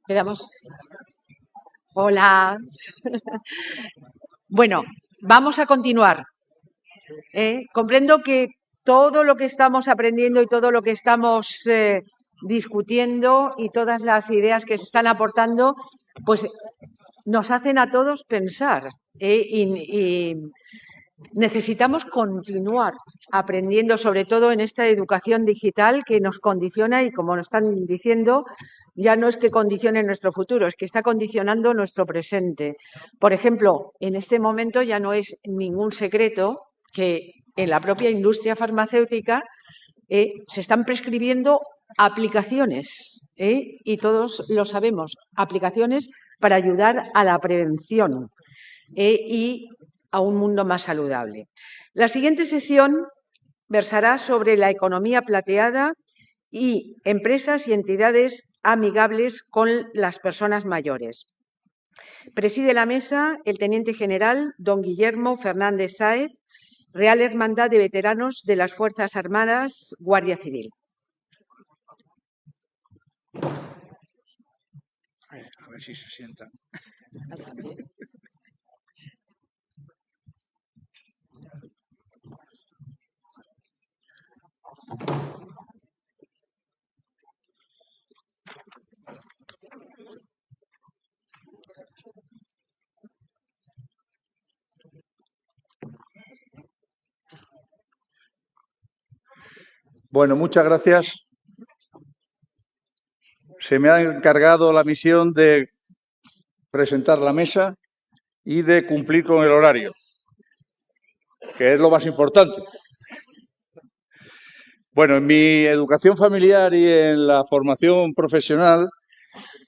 Quedamos. Hola. Bueno, vamos a continuar. Comprendo que todo lo que estamos aprendiendo y todo lo que estamos discutiendo y todas las ideas que se están aportando, pues nos hacen a todos pensar y necesitamos continuar aprendiendo, sobre todo en esta educación digital que nos condiciona y, como nos están diciendo, ya no es que condicione nuestro futuro, es que está condicionando nuestro presente. Por ejemplo, en este momento ya no es ningún secreto que en la propia industria farmacéutica se están prescribiendo aplicaciones, y todos lo sabemos, aplicaciones para ayudar a la prevención y a un mundo más saludable. La siguiente sesión versará sobre la economía plateada y empresas y entidades amigables con las personas mayores. Preside la mesa el teniente general don Guillermo Fernández Sáez, Real Hermandad de Veteranos de las Fuerzas Armadas, Guardia Civil. A ver si se sientan. Bueno, muchas gracias. Se me ha encargado la misión de presentar la mesa y de cumplir con el horario, que es lo más importante. Bueno, en mi educación familiar y en la formación profesional,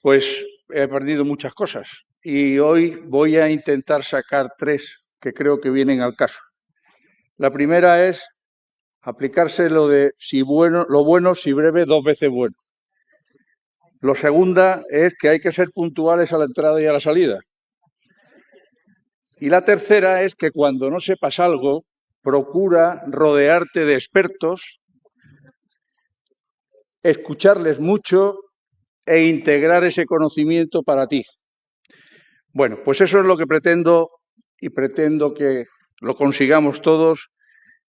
pues he aprendido muchas cosas y hoy voy a intentar sacar 3 que creo que vienen al caso. La primera es aplicarse lo de lo bueno, si breve, 2 veces bueno. Lo segunda es que hay que ser puntuales a la entrada y a la salida. Y la tercera es que cuando no sepas algo, procura rodearte de expertos, escucharles mucho e integrar ese conocimiento para ti. Bueno, pues eso es lo que pretendo y pretendo que lo consigamos todos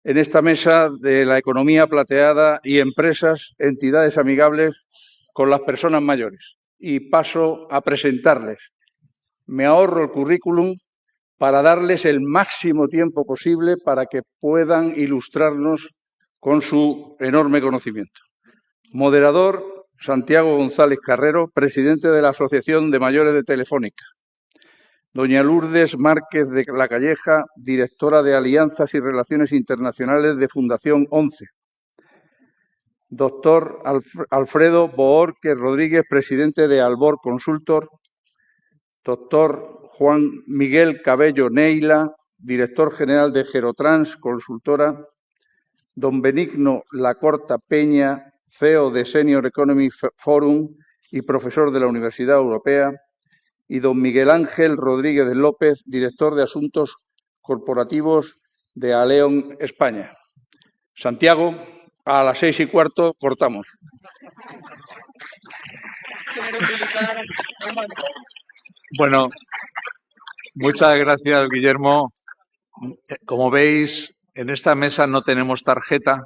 en esta mesa de la economía plateada y empresas, entidades amigables con las personas mayores. Y paso a presentarles. Me ahorro el currículum para darles el máximo tiempo posible para que puedan ilustrarnos con su enorme conocimiento. Moderador, Santiago González Carrero, presidente de la Asociación de Mayores de Telefónica. Doña Lourdes Márquez de la Calleja, directora de Alianzas y Relaciones Internacionales de Fundación 11. Doctor Alfredo Bohórquez Rodríguez, presidente de Albor Consultor. Doctor Juan Miguel Cabello Neila, director general de Gerotrans Consultora. Don Benigno Lacorta Peña, CEO de Senior Economy Forum y profesor de la Universidad Europea. Y don Miguel Ángel Rodríguez López, director de Asuntos Corporativos de Aleon España. Santiago, a las 6:15 cortamos. Bueno, muchas gracias, Guillermo. Como veis, en esta mesa no tenemos tarjeta,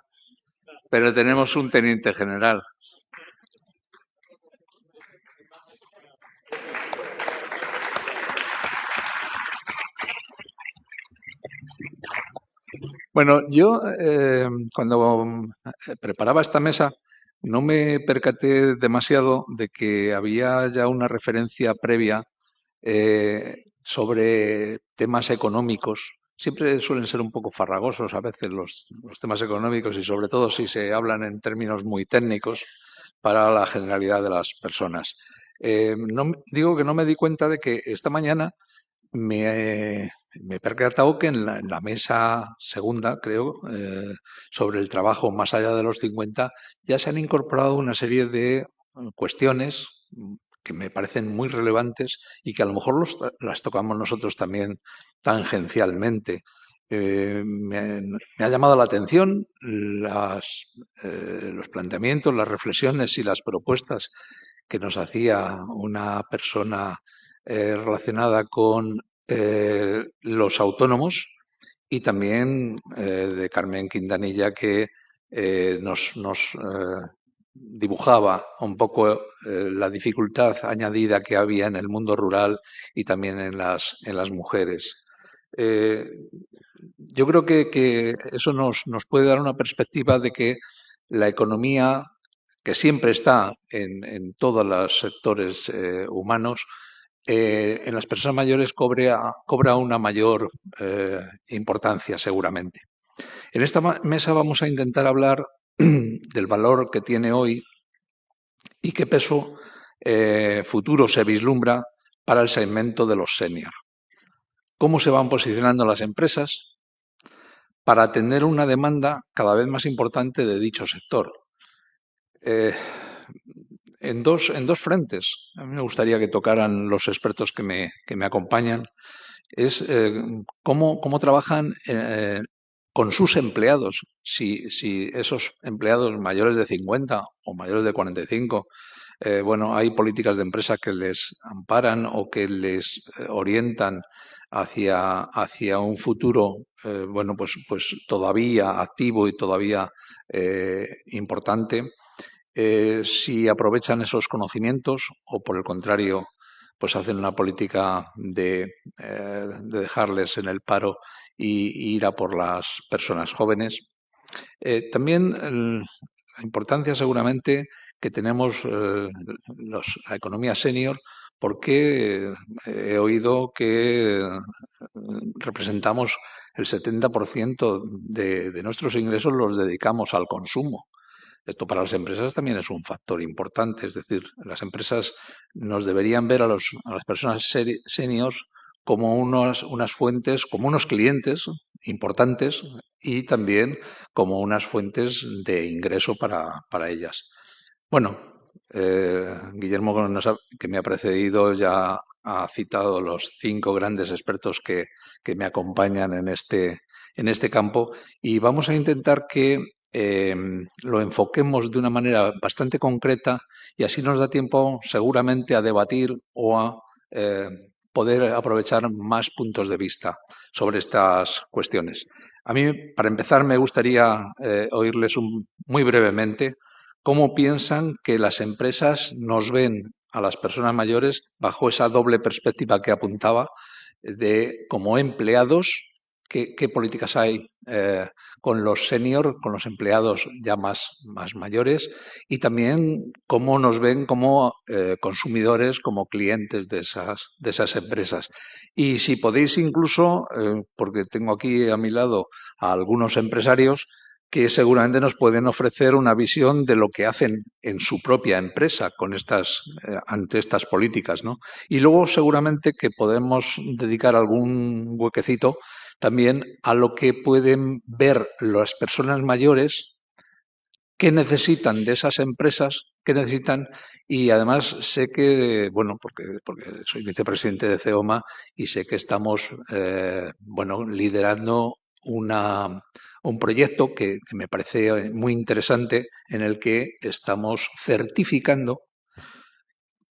pero tenemos un teniente general. Bueno, yo cuando preparaba esta mesa no me percaté demasiado de que había ya una referencia previa sobre temas económicos. Siempre suelen ser un poco farragosos a veces los temas económicos y sobre todo si se hablan en términos muy técnicos para la generalidad de las personas. Digo que no me di cuenta de que esta mañana me me he percatado que en la mesa segunda, creo, sobre el trabajo más allá de los 50, ya se han incorporado una serie de cuestiones que me parecen muy relevantes y que a lo mejor las tocamos nosotros también tangencialmente. Me ha llamado la atención los planteamientos, las reflexiones y las propuestas que nos hacía una persona relacionada con los autónomos y también de Carmen Quintanilla, que nos dibujaba un poco la dificultad añadida que había en el mundo rural y también en las mujeres. Yo creo que eso nos puede dar una perspectiva de que la economía, que siempre está en todos los sectores humanos, en las personas mayores cobra una mayor importancia, seguramente. En esta mesa vamos a intentar hablar del valor que tiene hoy y qué peso futuro se vislumbra para el segmento de los senior. Cómo se van posicionando las empresas para atender una demanda cada vez más importante de dicho sector. En dos frentes. A mí me gustaría que tocaran los expertos que me acompañan. Es cómo trabajan con sus empleados. Si esos empleados mayores de 50 o mayores de 45, bueno, hay políticas de empresa que les amparan o que les orientan hacia un futuro, bueno, pues todavía activo y todavía importante. Si aprovechan esos conocimientos o, por el contrario, pues hacen una política de dejarles en el paro y ir a por las personas jóvenes. También la importancia seguramente que tenemos la economía senior, porque he oído que representamos el 70% de nuestros ingresos los dedicamos al consumo. Esto para las empresas también es un factor importante, es decir, las empresas nos deberían ver a las personas seniors como unas fuentes, como unos clientes importantes y también como unas fuentes de ingreso para ellas. Bueno, Guillermo, que me ha precedido, ya ha citado los 5 grandes expertos que me acompañan en este campo y vamos a intentar que lo enfoquemos de una manera bastante concreta y así nos da tiempo seguramente a debatir o a poder aprovechar más puntos de vista sobre estas cuestiones. A mí, para empezar, me gustaría oírles muy brevemente cómo piensan que las empresas nos ven a las personas mayores bajo esa doble perspectiva que apuntaba de como empleados. ¿Qué políticas hay con los senior, con los empleados ya más mayores? Y también cómo nos ven como consumidores, como clientes de esas empresas. Y si podéis incluso, porque tengo aquí a mi lado a algunos empresarios que seguramente nos pueden ofrecer una visión de lo que hacen en su propia empresa ante estas políticas, ¿no? Y luego seguramente que podemos dedicar algún huequecito también a lo que pueden ver las personas mayores, qué necesitan de esas empresas, qué necesitan, y además sé que, bueno, porque soy vicepresidente de CEOMA y sé que estamos, bueno, liderando un proyecto que me parece muy interesante en el que estamos certificando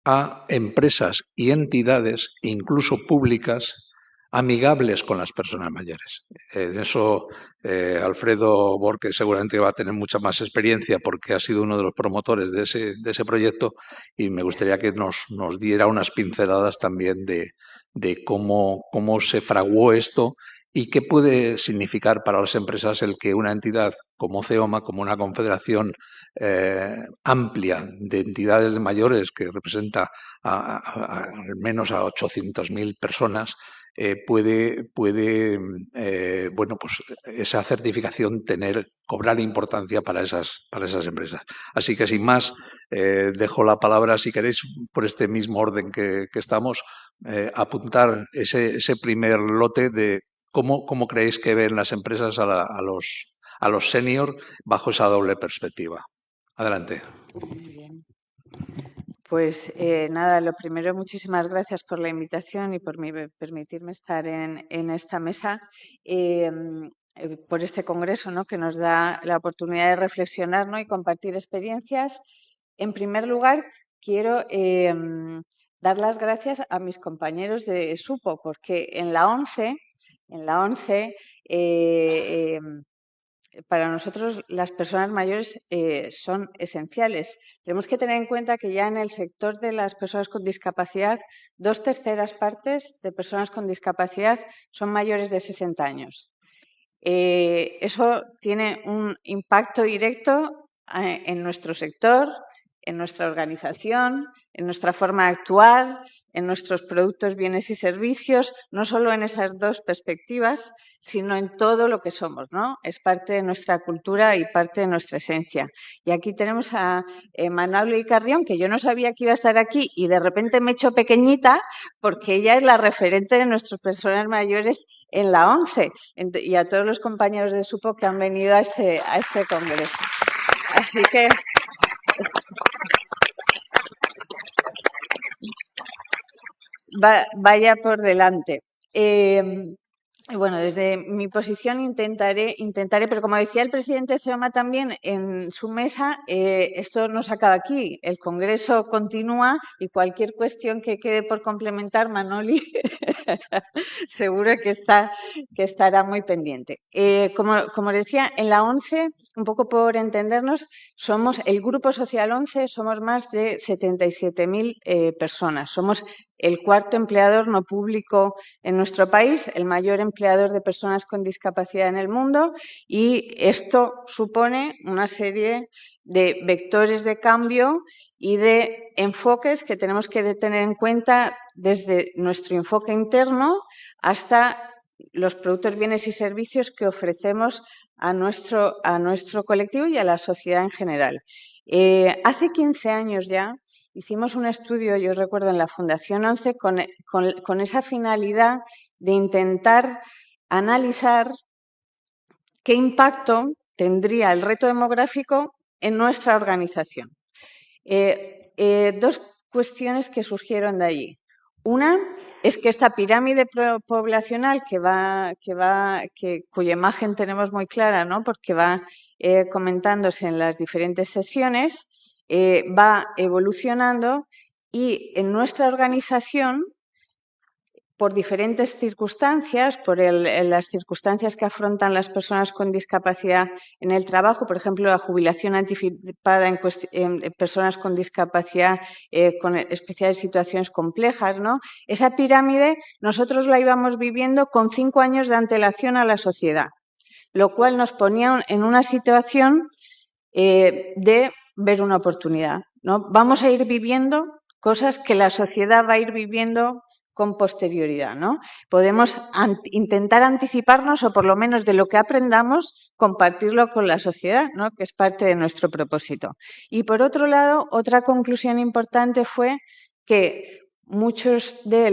a empresas y entidades, incluso públicas, amigables con las personas mayores. En eso Alfredo Borque seguramente va a tener mucha más experiencia porque ha sido uno de los promotores de ese proyecto y me gustaría que nos diera unas pinceladas también de cómo se fraguó esto y qué puede significar para las empresas el que una entidad como CEOMA, como una confederación amplia de entidades de mayores que representa al menos a 800.000 personas, puede bueno, pues esa certificación cobrar importancia para esas empresas. Así que, sin más, dejo la palabra, si queréis, por este mismo orden que estamos, apuntar ese primer lote de cómo creéis que ven las empresas a los senior bajo esa doble perspectiva. Adelante. Muy bien. Pues nada, lo primero, muchísimas gracias por la invitación y por permitirme estar en esta mesa, por este congreso, ¿no?, que nos da la oportunidad de reflexionar, ¿no?, y compartir experiencias. En primer lugar, quiero dar las gracias a mis compañeros de SUPO, porque en la ONCE para nosotros las personas mayores son esenciales. Tenemos que tener en cuenta que ya en el sector de las personas con discapacidad, 2/3 partes de personas con discapacidad son mayores de 60 años. Eso tiene un impacto directo en nuestro sector, en nuestra organización, en nuestra forma de actuar, en nuestros productos, bienes y servicios, no solo en esas dos perspectivas, sino en todo lo que somos, ¿no? Es parte de nuestra cultura y parte de nuestra esencia. Y aquí tenemos a Manoli Carrión, que yo no sabía que iba a estar aquí y de repente me he hecho pequeñita porque ella es la referente de nuestras personas mayores en la ONCE, y a todos los compañeros de SUPO que han venido a este congreso. Así que vaya por delante. Bueno, desde mi posición intentaré, pero como decía el presidente CEOMA también en su mesa, esto no se acaba aquí. El Congreso continúa y cualquier cuestión que quede por complementar, Manoli, seguro que estará muy pendiente. Como decía, en la ONCE, un poco por entendernos, somos el Grupo Social ONCE, somos más de 77.000 personas. Somos el cuarto empleador no público en nuestro país, el mayor empleador de personas con discapacidad en el mundo, y esto supone una serie de vectores de cambio y de enfoques que tenemos que tener en cuenta desde nuestro enfoque interno hasta los productos, bienes y servicios que ofrecemos a nuestro colectivo y a la sociedad en general. Hace 15 años ya hicimos un estudio, yo recuerdo, en la Fundación ONCE con esa finalidad de intentar analizar qué impacto tendría el reto demográfico en nuestra organización. Dos cuestiones que surgieron de allí. Una es que esta pirámide poblacional cuya imagen tenemos muy clara, ¿no?, porque va comentándose en las diferentes sesiones, va evolucionando, y en nuestra organización, por diferentes circunstancias, las circunstancias que afrontan las personas con discapacidad en el trabajo, por ejemplo, la jubilación anticipada en personas con discapacidad con especiales situaciones complejas, ¿no? Esa pirámide nosotros la íbamos viviendo con 5 años de antelación a la sociedad, lo cual nos ponía en una situación de ver una oportunidad, ¿no? Vamos a ir viviendo cosas que la sociedad va a ir viviendo con posterioridad, ¿no? Podemos intentar anticiparnos, o por lo menos de lo que aprendamos, compartirlo con la sociedad, ¿no?, que es parte de nuestro propósito. Y por otro lado, otra conclusión importante fue que muchos de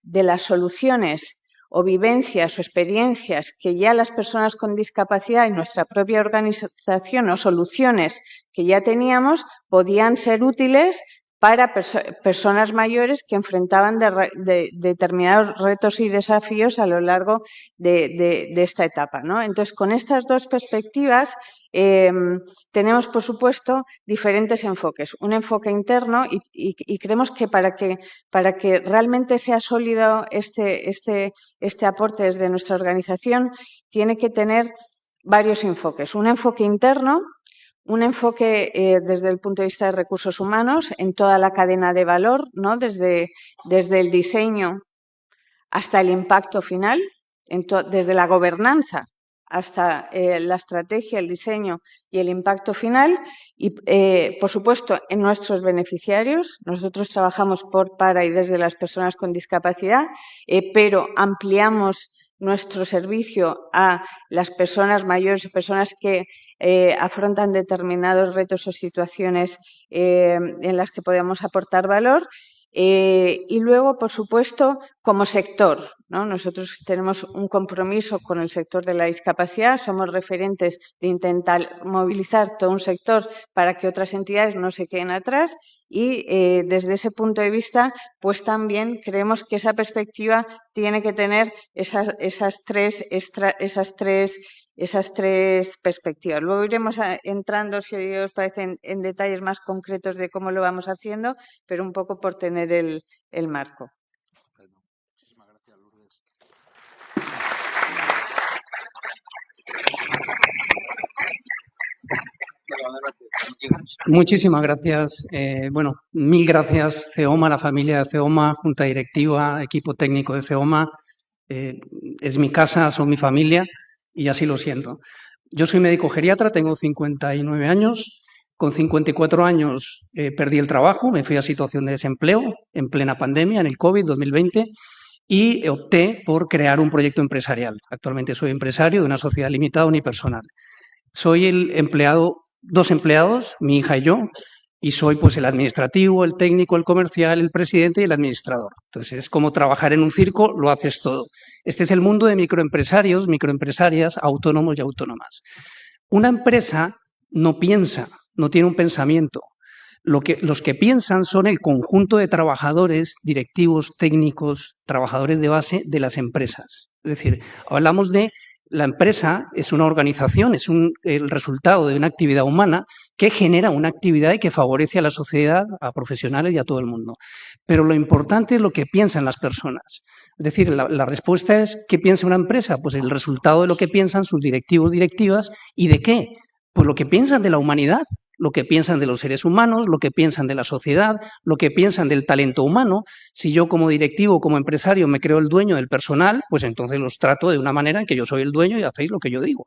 las soluciones o vivencias o experiencias que ya las personas con discapacidad en nuestra propia organización, o soluciones que ya teníamos, podían ser útiles para personas mayores que enfrentaban determinados retos y desafíos a lo largo de esta etapa, ¿no? Entonces, con estas dos perspectivas tenemos, por supuesto, diferentes enfoques. Un enfoque interno y creemos que para que realmente sea sólido este aporte desde nuestra organización, tiene que tener varios enfoques. Un enfoque interno, un enfoque desde el punto de vista de recursos humanos en toda la cadena de valor, ¿no?, desde el diseño hasta el impacto final, desde la gobernanza hasta la estrategia, el diseño y el impacto final. Y, por supuesto, en nuestros beneficiarios. Nosotros trabajamos por, para y desde las personas con discapacidad, pero ampliamos nuestro servicio a las personas mayores y personas que afrontan determinados retos o situaciones en las que podemos aportar valor. Y luego, por supuesto, como sector, ¿no? Nosotros tenemos un compromiso con el sector de la discapacidad, somos referentes de intentar movilizar todo un sector para que otras entidades no se queden atrás y desde ese punto de vista, pues también creemos que esa perspectiva tiene que tener esas tres perspectivas. Luego iremos entrando, si os parece, en detalles más concretos de cómo lo vamos haciendo, pero un poco por tener el marco. Muchísimas gracias, Lourdes. Muchísimas gracias. Bueno, mil gracias, CEOMA, la familia de CEOMA, Junta Directiva, equipo técnico de CEOMA. Es mi casa, son mi familia y así lo siento. Yo soy médico geriatra, tengo 59 años. Con 54 años perdí el trabajo, me fui a situación de desempleo en plena pandemia, en el COVID 2020, y opté por crear un proyecto empresarial. Actualmente soy empresario de una sociedad limitada unipersonal. Soy el empleado, 2 empleados, mi hija y yo, y soy pues el administrativo, el técnico, el comercial, el presidente y el administrador. Entonces es como trabajar en un circo, lo haces todo. Este es el mundo de microempresarios, microempresarias, autónomos y autónomas. Una empresa no piensa, no tiene un pensamiento. Los que piensan son el conjunto de trabajadores, directivos, técnicos, trabajadores de base de las empresas. Es decir, hablamos de la empresa es una organización, es el resultado de una actividad humana que genera una actividad y que favorece a la sociedad, a profesionales y a todo el mundo. Pero lo importante es lo que piensan las personas. Es decir, la respuesta es ¿qué piensa una empresa? Pues el resultado de lo que piensan sus directivos, directivas. ¿Y de qué? Pues lo que piensan de la humanidad, lo que piensan de los seres humanos, lo que piensan de la sociedad, lo que piensan del talento humano. Si yo como directivo, como empresario, me creo el dueño del personal, pues entonces los trato de una manera en que yo soy el dueño y hacéis lo que yo digo.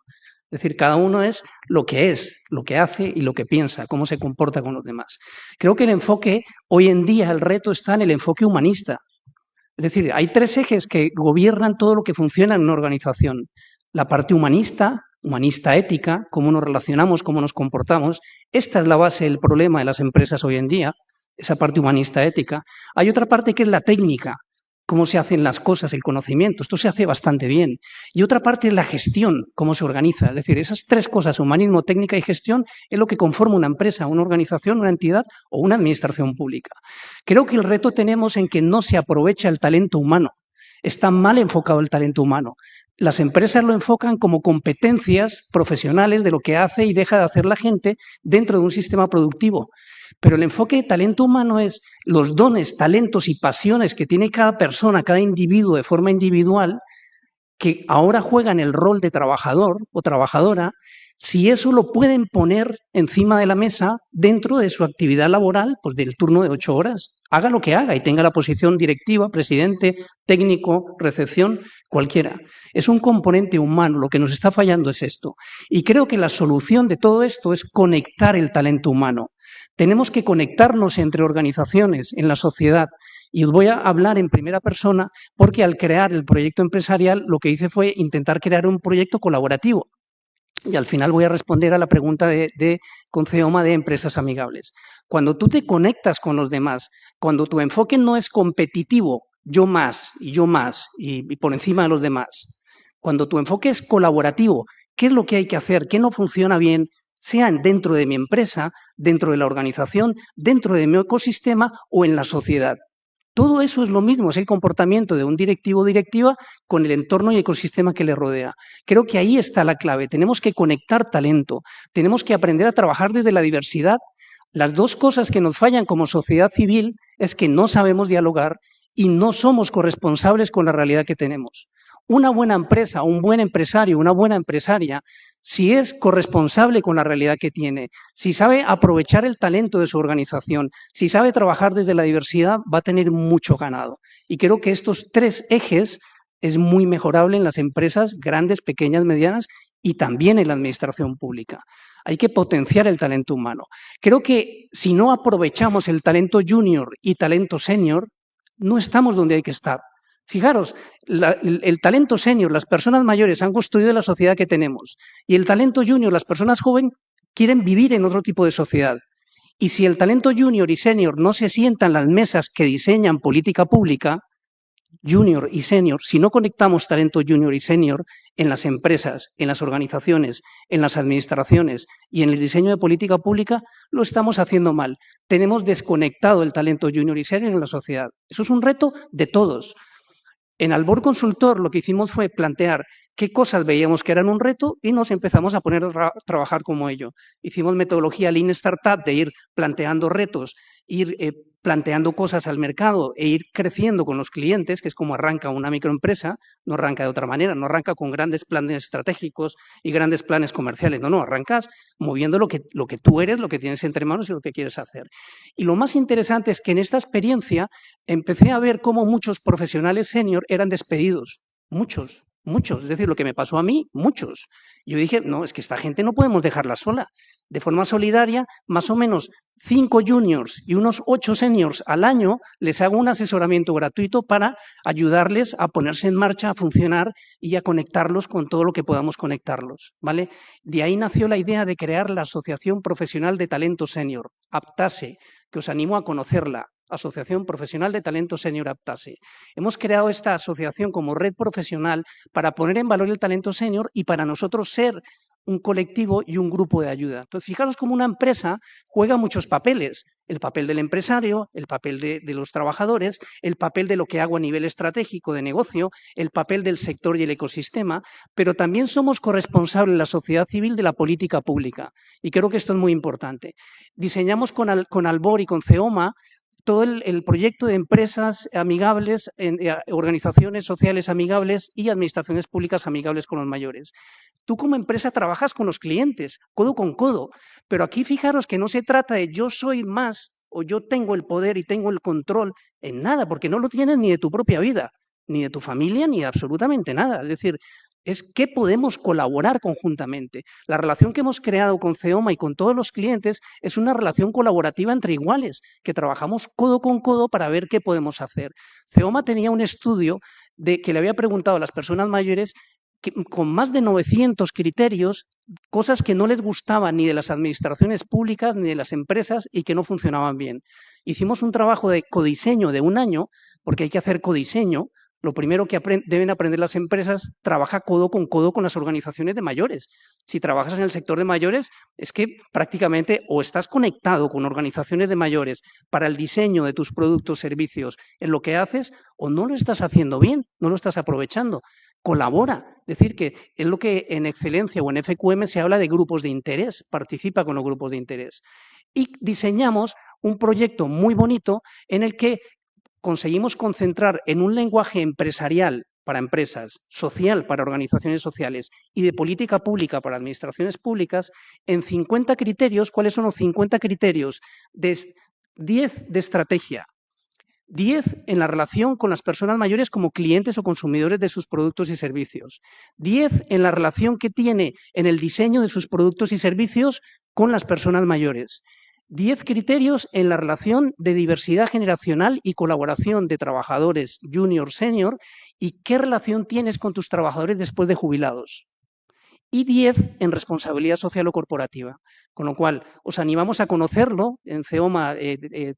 Es decir, cada uno es, lo que hace y lo que piensa, cómo se comporta con los demás. Creo que el enfoque, hoy en día el reto está en el enfoque humanista. Es decir, hay 3 ejes que gobiernan todo lo que funciona en una organización. La parte humanista ética, cómo nos relacionamos, cómo nos comportamos. Esta es la base del problema de las empresas hoy en día, esa parte humanista ética. Hay otra parte que es la técnica, cómo se hacen las cosas, el conocimiento. Esto se hace bastante bien. Y otra parte es la gestión, cómo se organiza. Es decir, esas 3 cosas, humanismo, técnica y gestión, es lo que conforma una empresa, una organización, una entidad o una administración pública. Creo que el reto tenemos en que no se aprovecha el talento humano. Está mal enfocado el talento humano. Las empresas lo enfocan como competencias profesionales de lo que hace y deja de hacer la gente dentro de un sistema productivo. Pero el enfoque de talento humano es los dones, talentos y pasiones que tiene cada persona, cada individuo de forma individual, que ahora juegan el rol de trabajador o trabajadora, si eso lo pueden poner encima de la mesa dentro de su actividad laboral, pues del turno de 8 horas. Haga lo que haga y tenga la posición directiva, presidente, técnico, recepción, cualquiera. Es un componente humano, lo que nos está fallando es esto. Y creo que la solución de todo esto es conectar el talento humano. Tenemos que conectarnos entre organizaciones en la sociedad. Y os voy a hablar en primera persona porque al crear el proyecto empresarial lo que hice fue intentar crear un proyecto colaborativo. Y al final voy a responder a la pregunta con CEOMA de empresas amigables. Cuando tú te conectas con los demás, cuando tu enfoque no es competitivo, yo más y por encima de los demás, cuando tu enfoque es colaborativo, ¿qué es lo que hay que hacer? ¿Qué no funciona bien? Sea dentro de mi empresa, dentro de la organización, dentro de mi ecosistema o en la sociedad. Todo eso es lo mismo, es el comportamiento de un directivo o directiva con el entorno y ecosistema que le rodea. Creo que ahí está la clave. Tenemos que conectar talento, tenemos que aprender a trabajar desde la diversidad. Las 2 cosas que nos fallan como sociedad civil es que no sabemos dialogar y no somos corresponsables con la realidad que tenemos. Una buena empresa, un buen empresario, una buena empresaria, si es corresponsable con la realidad que tiene, si sabe aprovechar el talento de su organización, si sabe trabajar desde la diversidad, va a tener mucho ganado. Y creo que estos 3 ejes es muy mejorable en las empresas grandes, pequeñas, medianas y también en la administración pública. Hay que potenciar el talento humano. Creo que si no aprovechamos el talento junior y talento senior, no estamos donde hay que estar. Fijaros, el talento senior, las personas mayores han construido la sociedad que tenemos, y el talento junior, las personas jóvenes, quieren vivir en otro tipo de sociedad. Y si el talento junior y senior no se sientan en las mesas que diseñan política pública, junior y senior, si no conectamos talento junior y senior en las empresas, en las organizaciones, en las administraciones y en el diseño de política pública, lo estamos haciendo mal. Tenemos desconectado el talento junior y senior en la sociedad. Eso es un reto de todos. En Albor Consultor lo que hicimos fue plantear qué cosas veíamos que eran un reto y nos empezamos a poner a trabajar como ello. Hicimos metodología Lean Startup de ir planteando retos, ir planteando cosas al mercado e ir creciendo con los clientes, que es como arranca una microempresa, no arranca de otra manera, no arranca con grandes planes estratégicos y grandes planes comerciales, no, arrancas moviendo lo que tú eres, lo que tienes entre manos y lo que quieres hacer. Y lo más interesante es que en esta experiencia empecé a ver cómo muchos profesionales senior eran despedidos, muchos, es decir, lo que me pasó a mí, muchos. Yo dije, no, es que esta gente no podemos dejarla sola. De forma solidaria, más o menos 5 juniors y unos 8 seniors al año les hago un asesoramiento gratuito para ayudarles a ponerse en marcha, a funcionar y a conectarlos con todo lo que podamos conectarlos, ¿vale? De ahí nació la idea de crear la Asociación Profesional de Talento Senior, APTASE, que os animo a conocerla. Asociación Profesional de Talento Senior APTASE. Hemos creado esta asociación como red profesional para poner en valor el talento senior y para nosotros ser un colectivo y un grupo de ayuda. Entonces, fijaros cómo una empresa juega muchos papeles. El papel del empresario, el papel de los trabajadores, el papel de lo que hago a nivel estratégico de negocio, el papel del sector y el ecosistema, pero también somos corresponsables en la sociedad civil de la política pública. Y creo que esto es muy importante. Diseñamos con Albor y con CEOMA todo el proyecto de empresas amigables, organizaciones sociales amigables y administraciones públicas amigables con los mayores. Tú como empresa trabajas con los clientes, codo con codo, pero aquí fijaros que no se trata de yo soy más o yo tengo el poder y tengo el control en nada, porque no lo tienes ni de tu propia vida, ni de tu familia, ni de absolutamente nada. Es decir, es que podemos colaborar conjuntamente. La relación que hemos creado con CEOMA y con todos los clientes es una relación colaborativa entre iguales, que trabajamos codo con codo para ver qué podemos hacer. CEOMA tenía un estudio que le había preguntado a las personas mayores con más de 900 criterios, cosas que no les gustaban ni de las administraciones públicas ni de las empresas y que no funcionaban bien. Hicimos un trabajo de codiseño de 1 año, porque hay que hacer codiseño. Lo primero que deben aprender las empresas, trabaja codo con las organizaciones de mayores. Si trabajas en el sector de mayores, es que prácticamente o estás conectado con organizaciones de mayores para el diseño de tus productos, servicios, en lo que haces, o no lo estás haciendo bien, no lo estás aprovechando. Colabora, es decir, que es lo que en Excelencia o en FQM se habla de grupos de interés, participa con los grupos de interés. Y diseñamos un proyecto muy bonito en el que conseguimos concentrar en un lenguaje empresarial para empresas, social para organizaciones sociales y de política pública para administraciones públicas, en 50 criterios. ¿Cuáles son los 50 criterios? 10 de estrategia, 10 en la relación con las personas mayores como clientes o consumidores de sus productos y servicios, 10 en la relación que tiene en el diseño de sus productos y servicios con las personas mayores, 10 criterios en la relación de diversidad generacional y colaboración de trabajadores junior, senior, y qué relación tienes con tus trabajadores después de jubilados. Y 10 en responsabilidad social o corporativa. Con lo cual, os animamos a conocerlo. En CEOMA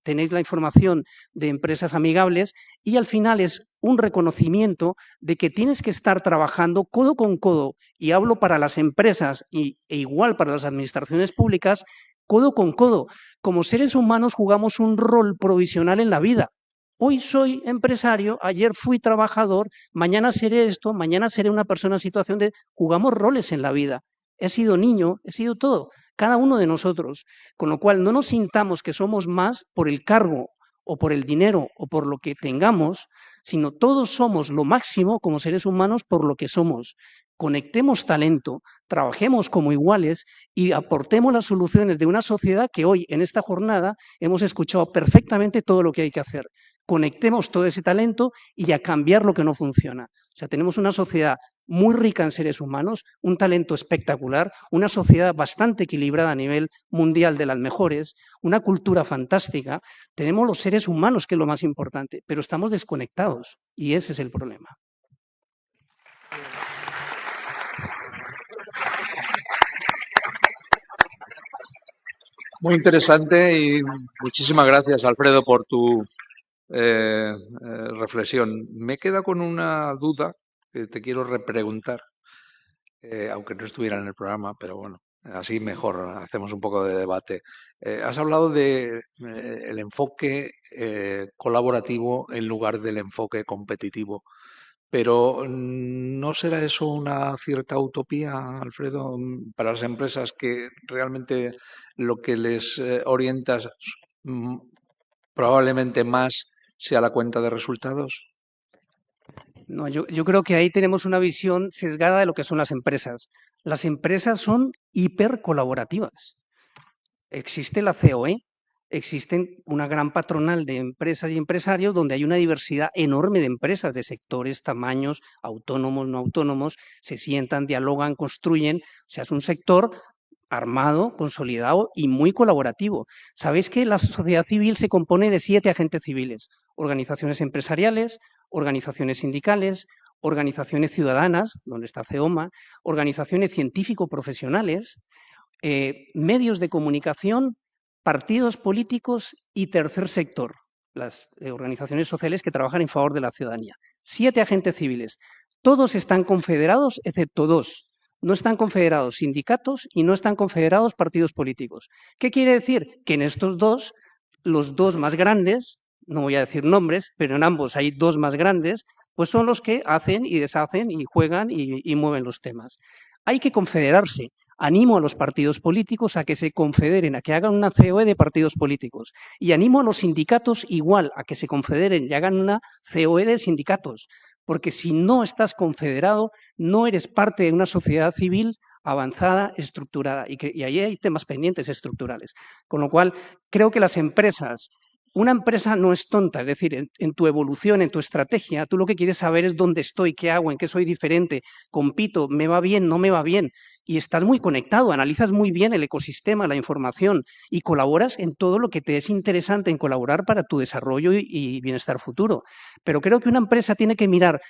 tenéis la información de empresas amigables y al final es un reconocimiento de que tienes que estar trabajando codo con codo, y hablo para las empresas e igual para las administraciones públicas, codo con codo. Como seres humanos jugamos un rol provisional en la vida. Hoy soy empresario, ayer fui trabajador, mañana seré esto, mañana seré una persona en situación de... Jugamos roles en la vida. He sido niño, he sido todo, cada uno de nosotros. Con lo cual, no nos sintamos que somos más por el cargo o por el dinero o por lo que tengamos, sino todos somos lo máximo como seres humanos por lo que somos. conectemos talento, trabajemos como iguales y aportemos las soluciones de una sociedad que hoy, en esta jornada, hemos escuchado perfectamente todo lo que hay que hacer. Conectemos todo ese talento y a cambiar lo que no funciona. O sea, tenemos una sociedad muy rica en seres humanos, un talento espectacular, una sociedad bastante equilibrada a nivel mundial de las mejores, una cultura fantástica. Tenemos los seres humanos, que es lo más importante, pero estamos desconectados y ese es el problema. Muy interesante y muchísimas gracias, Alfredo, por tu reflexión. Me queda con una duda que te quiero repreguntar, aunque no estuviera en el programa, pero bueno, así mejor, hacemos un poco de debate. Has hablado de el enfoque colaborativo en lugar del enfoque competitivo. Pero ¿no será eso una cierta utopía, Alfredo, para las empresas que realmente lo que les orientas probablemente más sea la cuenta de resultados? No, yo creo que ahí tenemos una visión sesgada de lo que son las empresas. Las empresas son hiper colaborativas. Existe la COE, existen una gran patronal de empresas y empresarios donde hay una diversidad enorme de empresas, de sectores, tamaños, autónomos, no autónomos, se sientan, dialogan, construyen. O sea, es un sector armado, consolidado y muy colaborativo. Sabéis que la sociedad civil se compone de 7 agentes civiles: organizaciones empresariales, organizaciones sindicales, organizaciones ciudadanas, donde está CEOMA, organizaciones científico-profesionales, medios de comunicación, partidos políticos y tercer sector, las organizaciones sociales que trabajan en favor de la ciudadanía. 7 agentes civiles. Todos están confederados excepto 2. No están confederados sindicatos y no están confederados partidos políticos. ¿Qué quiere decir? Que en estos dos, los dos más grandes, no voy a decir nombres, pero en ambos hay 2 más grandes, pues son los que hacen y deshacen y juegan y mueven los temas. Hay que confederarse. Animo a los partidos políticos a que se confederen, a que hagan una COE de partidos políticos. Y animo a los sindicatos igual, a que se confederen y hagan una COE de sindicatos. Porque si no estás confederado, no eres parte de una sociedad civil avanzada, estructurada. Y ahí hay temas pendientes estructurales. Con lo cual, creo que las empresas... Una empresa no es tonta, es decir, en tu evolución, en tu estrategia, tú lo que quieres saber es dónde estoy, qué hago, en qué soy diferente, compito, me va bien, no me va bien, y estás muy conectado, analizas muy bien el ecosistema, la información, y colaboras en todo lo que te es interesante en colaborar para tu desarrollo y bienestar futuro. Pero creo que una empresa tiene que mirar.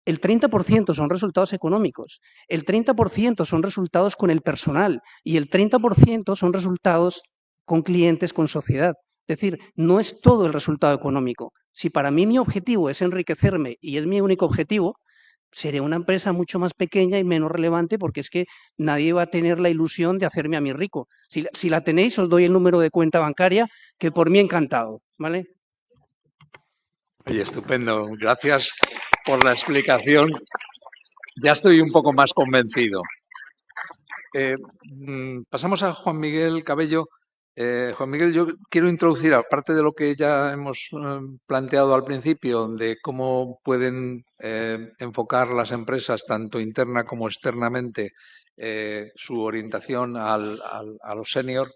El 30% son resultados económicos, el 30% son resultados con el personal y el 30% son resultados con clientes, con sociedad. Es decir, no es todo el resultado económico. Si para mí mi objetivo es enriquecerme y es mi único objetivo, seré una empresa mucho más pequeña y menos relevante porque es que nadie va a tener la ilusión de hacerme a mí rico. Si la tenéis, os doy el número de cuenta bancaria, que por mí encantado, ¿vale? Oye, estupendo. Gracias por la explicación. Ya estoy un poco más convencido. Pasamos a Juan Miguel Cabello. Juan Miguel, yo quiero introducir, aparte de lo que ya hemos planteado al principio, de cómo pueden enfocar las empresas, tanto interna como externamente, su orientación a los senior.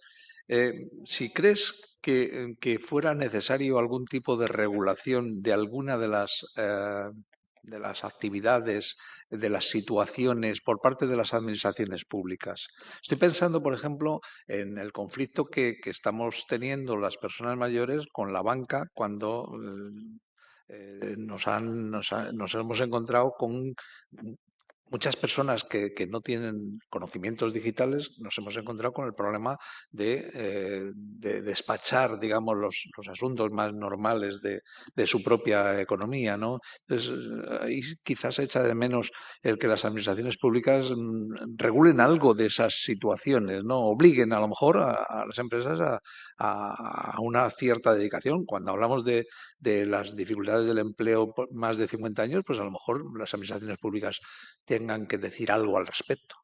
Si crees que fuera necesario algún tipo de regulación de alguna de las actividades, de las situaciones por parte de las administraciones públicas. Estoy pensando, por ejemplo, en el conflicto que estamos teniendo las personas mayores con la banca cuando nos hemos encontrado con muchas personas que no tienen conocimientos digitales. Nos hemos encontrado con el problema de despachar, digamos, los asuntos más normales de su propia economía, ¿no? Entonces, ahí quizás echa de menos el que las administraciones públicas regulen algo de esas situaciones, ¿no? Obliguen a lo mejor a las empresas a una cierta dedicación. Cuando hablamos de las dificultades del empleo por más de 50 años, pues a lo mejor las administraciones públicas tengan que decir algo al respecto.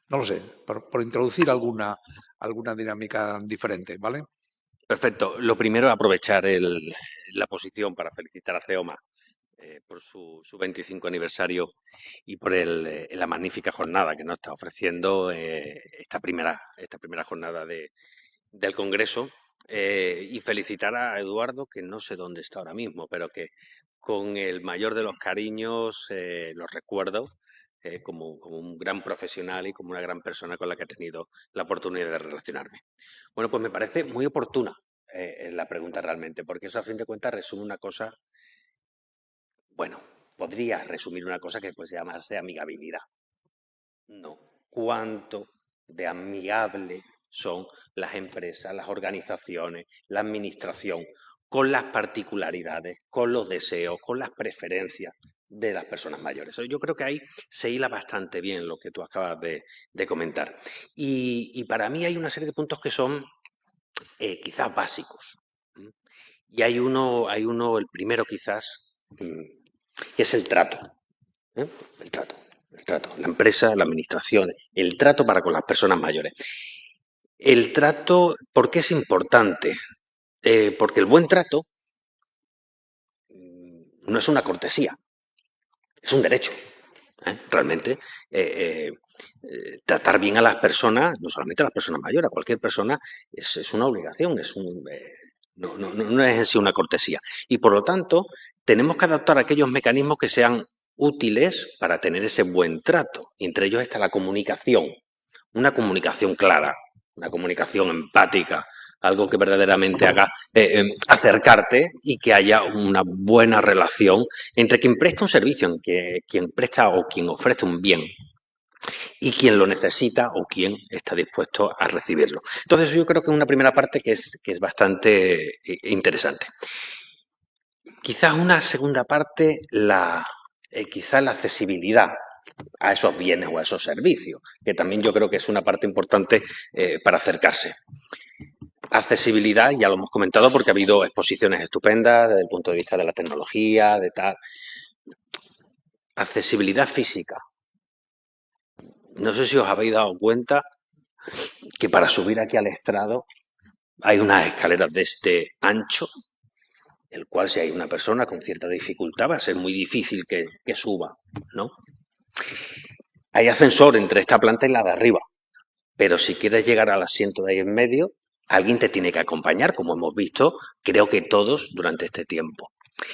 No lo sé, por introducir alguna dinámica diferente, ¿vale? Perfecto. Lo primero, aprovechar la posición para felicitar a CEOMA por su 25 aniversario y por la magnífica jornada que nos está ofreciendo esta primera jornada del Congreso. Y felicitar a Eduardo, que no sé dónde está ahora mismo, pero que con el mayor de los cariños lo recuerdo como un gran profesional y como una gran persona con la que he tenido la oportunidad de relacionarme. Bueno, pues me parece muy oportuna la pregunta realmente, porque eso a fin de cuentas resume una cosa, bueno, podría resumir una cosa que puede llamarse amigabilidad. No, cuánto de amigable son las empresas, las organizaciones, la administración, con las particularidades, con los deseos, con las preferencias de las personas mayores. Yo creo que ahí se hila bastante bien lo que tú acabas de comentar. Y para mí hay una serie de puntos que son quizás básicos. Y hay uno, el primero quizás, que es el trato. El trato. La empresa, la administración, el trato para con las personas mayores. El trato, ¿por qué es importante? Porque el buen trato no es una cortesía, es un derecho. Realmente, tratar bien a las personas, no solamente a las personas mayores, a cualquier persona, es una obligación, no es en sí una cortesía. Y por lo tanto, tenemos que adaptar aquellos mecanismos que sean útiles para tener ese buen trato. Y entre ellos está la comunicación, una comunicación clara, una comunicación empática, algo que verdaderamente haga acercarte y que haya una buena relación entre quien presta un servicio, quien presta o quien ofrece un bien y quien lo necesita o quien está dispuesto a recibirlo. Entonces yo creo que es una primera parte que es bastante interesante. Quizás una segunda parte, quizás la accesibilidad a esos bienes o a esos servicios, que también yo creo que es una parte importante para acercarse. Accesibilidad, ya lo hemos comentado porque ha habido exposiciones estupendas desde el punto de vista de la tecnología, de tal. Accesibilidad física. No sé si os habéis dado cuenta que para subir aquí al estrado hay unas escaleras de este ancho, el cual si hay una persona con cierta dificultad va a ser muy difícil que suba, ¿no? Hay ascensor entre esta planta y la de arriba, pero si quieres llegar al asiento de ahí en medio, alguien te tiene que acompañar, como hemos visto, creo que todos durante este tiempo.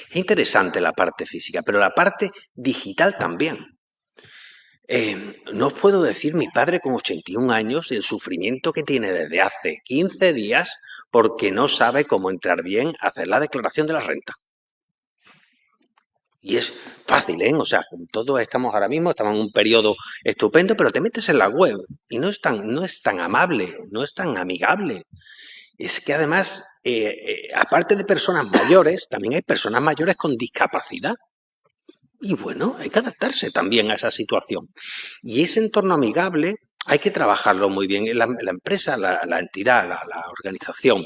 Es interesante la parte física, pero la parte digital también. No os puedo decir mi padre con 81 años el sufrimiento que tiene desde hace 15 días porque no sabe cómo entrar bien a hacer la declaración de la renta. Y es fácil, ¿eh? O sea, todos estamos ahora mismo, estamos en un periodo estupendo, pero te metes en la web y no es tan amable, no es tan amigable. Es que además, aparte de personas mayores, también hay personas mayores con discapacidad. Y bueno, hay que adaptarse también a esa situación. Y ese entorno amigable hay que trabajarlo muy bien. La empresa, la entidad, la organización,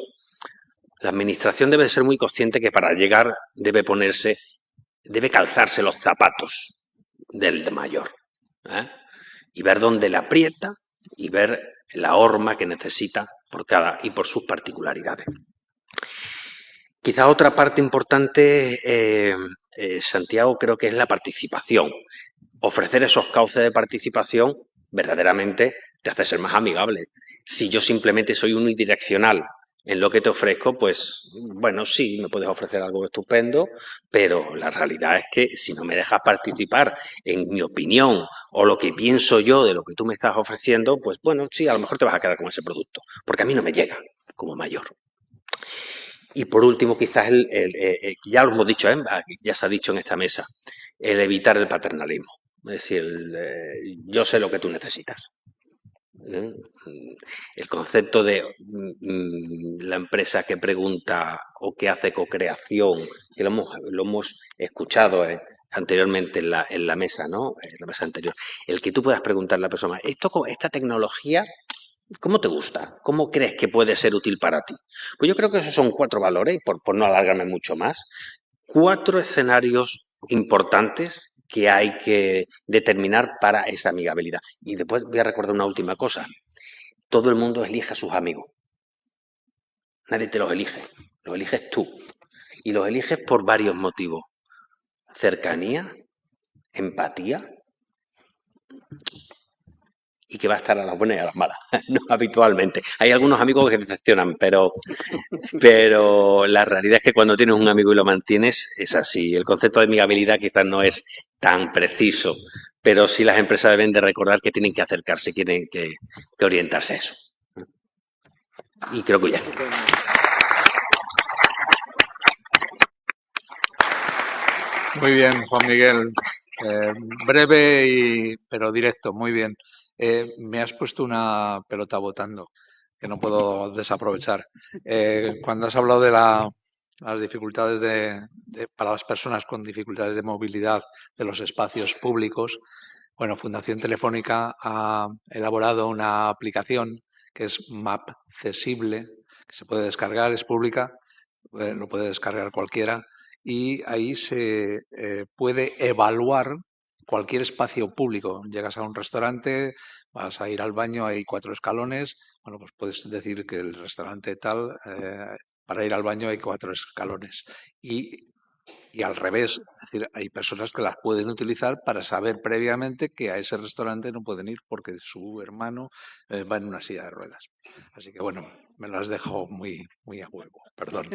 la administración debe ser muy consciente que para llegar debe calzarse los zapatos del mayor. Y ver dónde le aprieta y ver la horma que necesita y por sus particularidades. Quizá otra parte importante, Santiago, creo que es la participación. Ofrecer esos cauces de participación verdaderamente te hace ser más amigable. Si yo simplemente soy unidireccional en lo que te ofrezco, pues bueno, sí, me puedes ofrecer algo estupendo, pero la realidad es que si no me dejas participar en mi opinión o lo que pienso yo de lo que tú me estás ofreciendo, pues bueno, sí, a lo mejor te vas a quedar con ese producto, porque a mí no me llega como mayor. Y por último, quizás, ya lo hemos dicho, ya se ha dicho en esta mesa, el evitar el paternalismo. Es decir, yo sé lo que tú necesitas. El concepto de la empresa que pregunta o que hace cocreación, que lo hemos escuchado anteriormente en la mesa, ¿no? En la mesa anterior. El que tú puedas preguntar a la persona, esta tecnología, ¿cómo te gusta? ¿Cómo crees que puede ser útil para ti? Pues yo creo que esos son 4 valores, por no alargarme mucho más, 4 escenarios importantes que hay que determinar para esa amigabilidad. Y después voy a recordar una última cosa. Todo el mundo elige a sus amigos. Nadie te los elige. Los eliges tú. Y los eliges por varios motivos. cercanía, empatía, y que va a estar a las buenas y a las malas, no habitualmente. Hay algunos amigos que decepcionan, pero la realidad es que cuando tienes un amigo y lo mantienes, es así. El concepto de amigabilidad quizás no es tan preciso, pero sí las empresas deben de recordar que tienen que acercarse, tienen que orientarse a eso. Y creo que ya. Muy bien, Juan Miguel. Breve pero directo, muy bien. Me has puesto una pelota botando que no puedo desaprovechar. Cuando has hablado de las dificultades para las personas con dificultades de movilidad de los espacios públicos, bueno, Fundación Telefónica ha elaborado una aplicación que es Mapcesible, que se puede descargar, es pública, lo puede descargar cualquiera, y ahí se puede evaluar cualquier espacio público. Llegas a un restaurante, vas a ir al baño, hay 4 escalones, bueno, pues puedes decir que el restaurante tal, para ir al baño hay 4 escalones. Y al revés, es decir, hay personas que las pueden utilizar para saber previamente que a ese restaurante no pueden ir porque su hermano va en una silla de ruedas. Así que bueno, me lo has dejado muy, muy a huevo, perdón.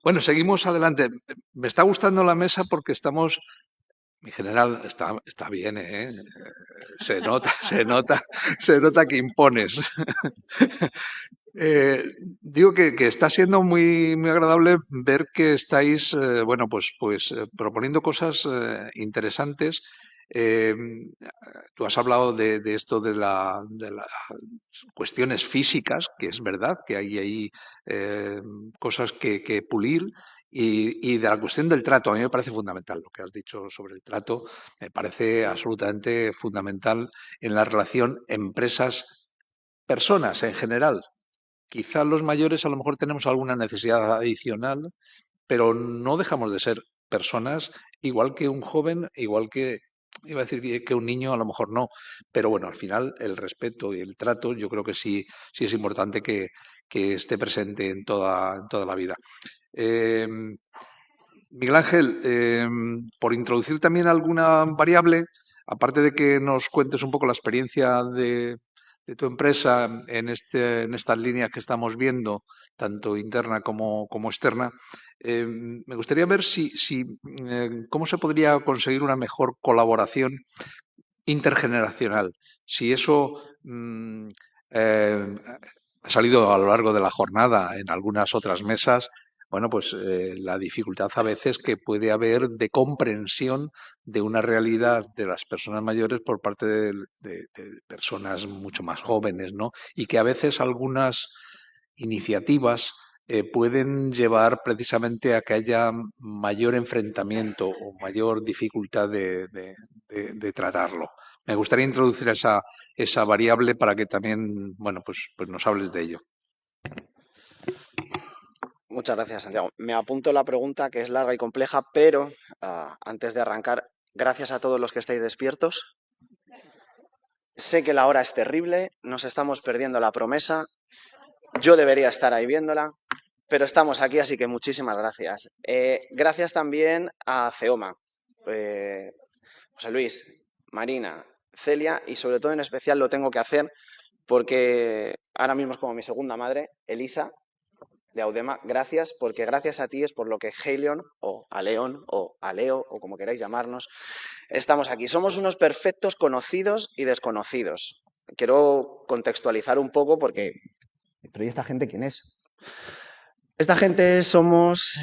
Bueno, seguimos adelante. Me está gustando la mesa porque estamos, mi general, está bien, ¿eh? Se nota que impones. Digo que está siendo muy, muy agradable ver que estáis, bueno, pues proponiendo cosas interesantes. Tú has hablado de esto de las cuestiones físicas, que es verdad que hay ahí cosas que pulir, y de la cuestión del trato. A mí me parece fundamental lo que has dicho sobre el trato, me parece absolutamente fundamental en la relación empresas-personas en general. Quizá los mayores a lo mejor tenemos alguna necesidad adicional, pero no dejamos de ser personas igual que un joven, igual que, iba a decir que un niño, a lo mejor no, pero bueno, al final el respeto y el trato yo creo que sí es importante que esté presente en toda la vida. Miguel Ángel, por introducir también alguna variable, aparte de que nos cuentes un poco la experiencia de tu empresa en estas líneas que estamos viendo, tanto interna como externa, me gustaría ver cómo se podría conseguir una mejor colaboración intergeneracional. Si eso ha salido a lo largo de la jornada en algunas otras mesas, bueno, pues la dificultad a veces que puede haber de comprensión de una realidad de las personas mayores por parte de personas mucho más jóvenes, ¿no? Y que a veces algunas iniciativas pueden llevar precisamente a que haya mayor enfrentamiento o mayor dificultad de tratarlo. Me gustaría introducir esa variable para que también, bueno, pues nos hables de ello. Muchas gracias, Santiago. Me apunto la pregunta, que es larga y compleja, pero antes de arrancar, gracias a todos los que estáis despiertos. Sé que la hora es terrible, nos estamos perdiendo la promesa. Yo debería estar ahí viéndola, pero estamos aquí, así que muchísimas gracias. Gracias también a CEOMA, José Luis, Marina, Celia, y sobre todo en especial lo tengo que hacer porque ahora mismo es como mi segunda madre, Elisa, de Audema. Gracias, porque gracias a ti es por lo que Helion, o Aleon, o Aleo, o como queráis llamarnos, estamos aquí. Somos unos perfectos conocidos y desconocidos. Quiero contextualizar un poco porque... ¿Pero y esta gente quién es? Esta gente somos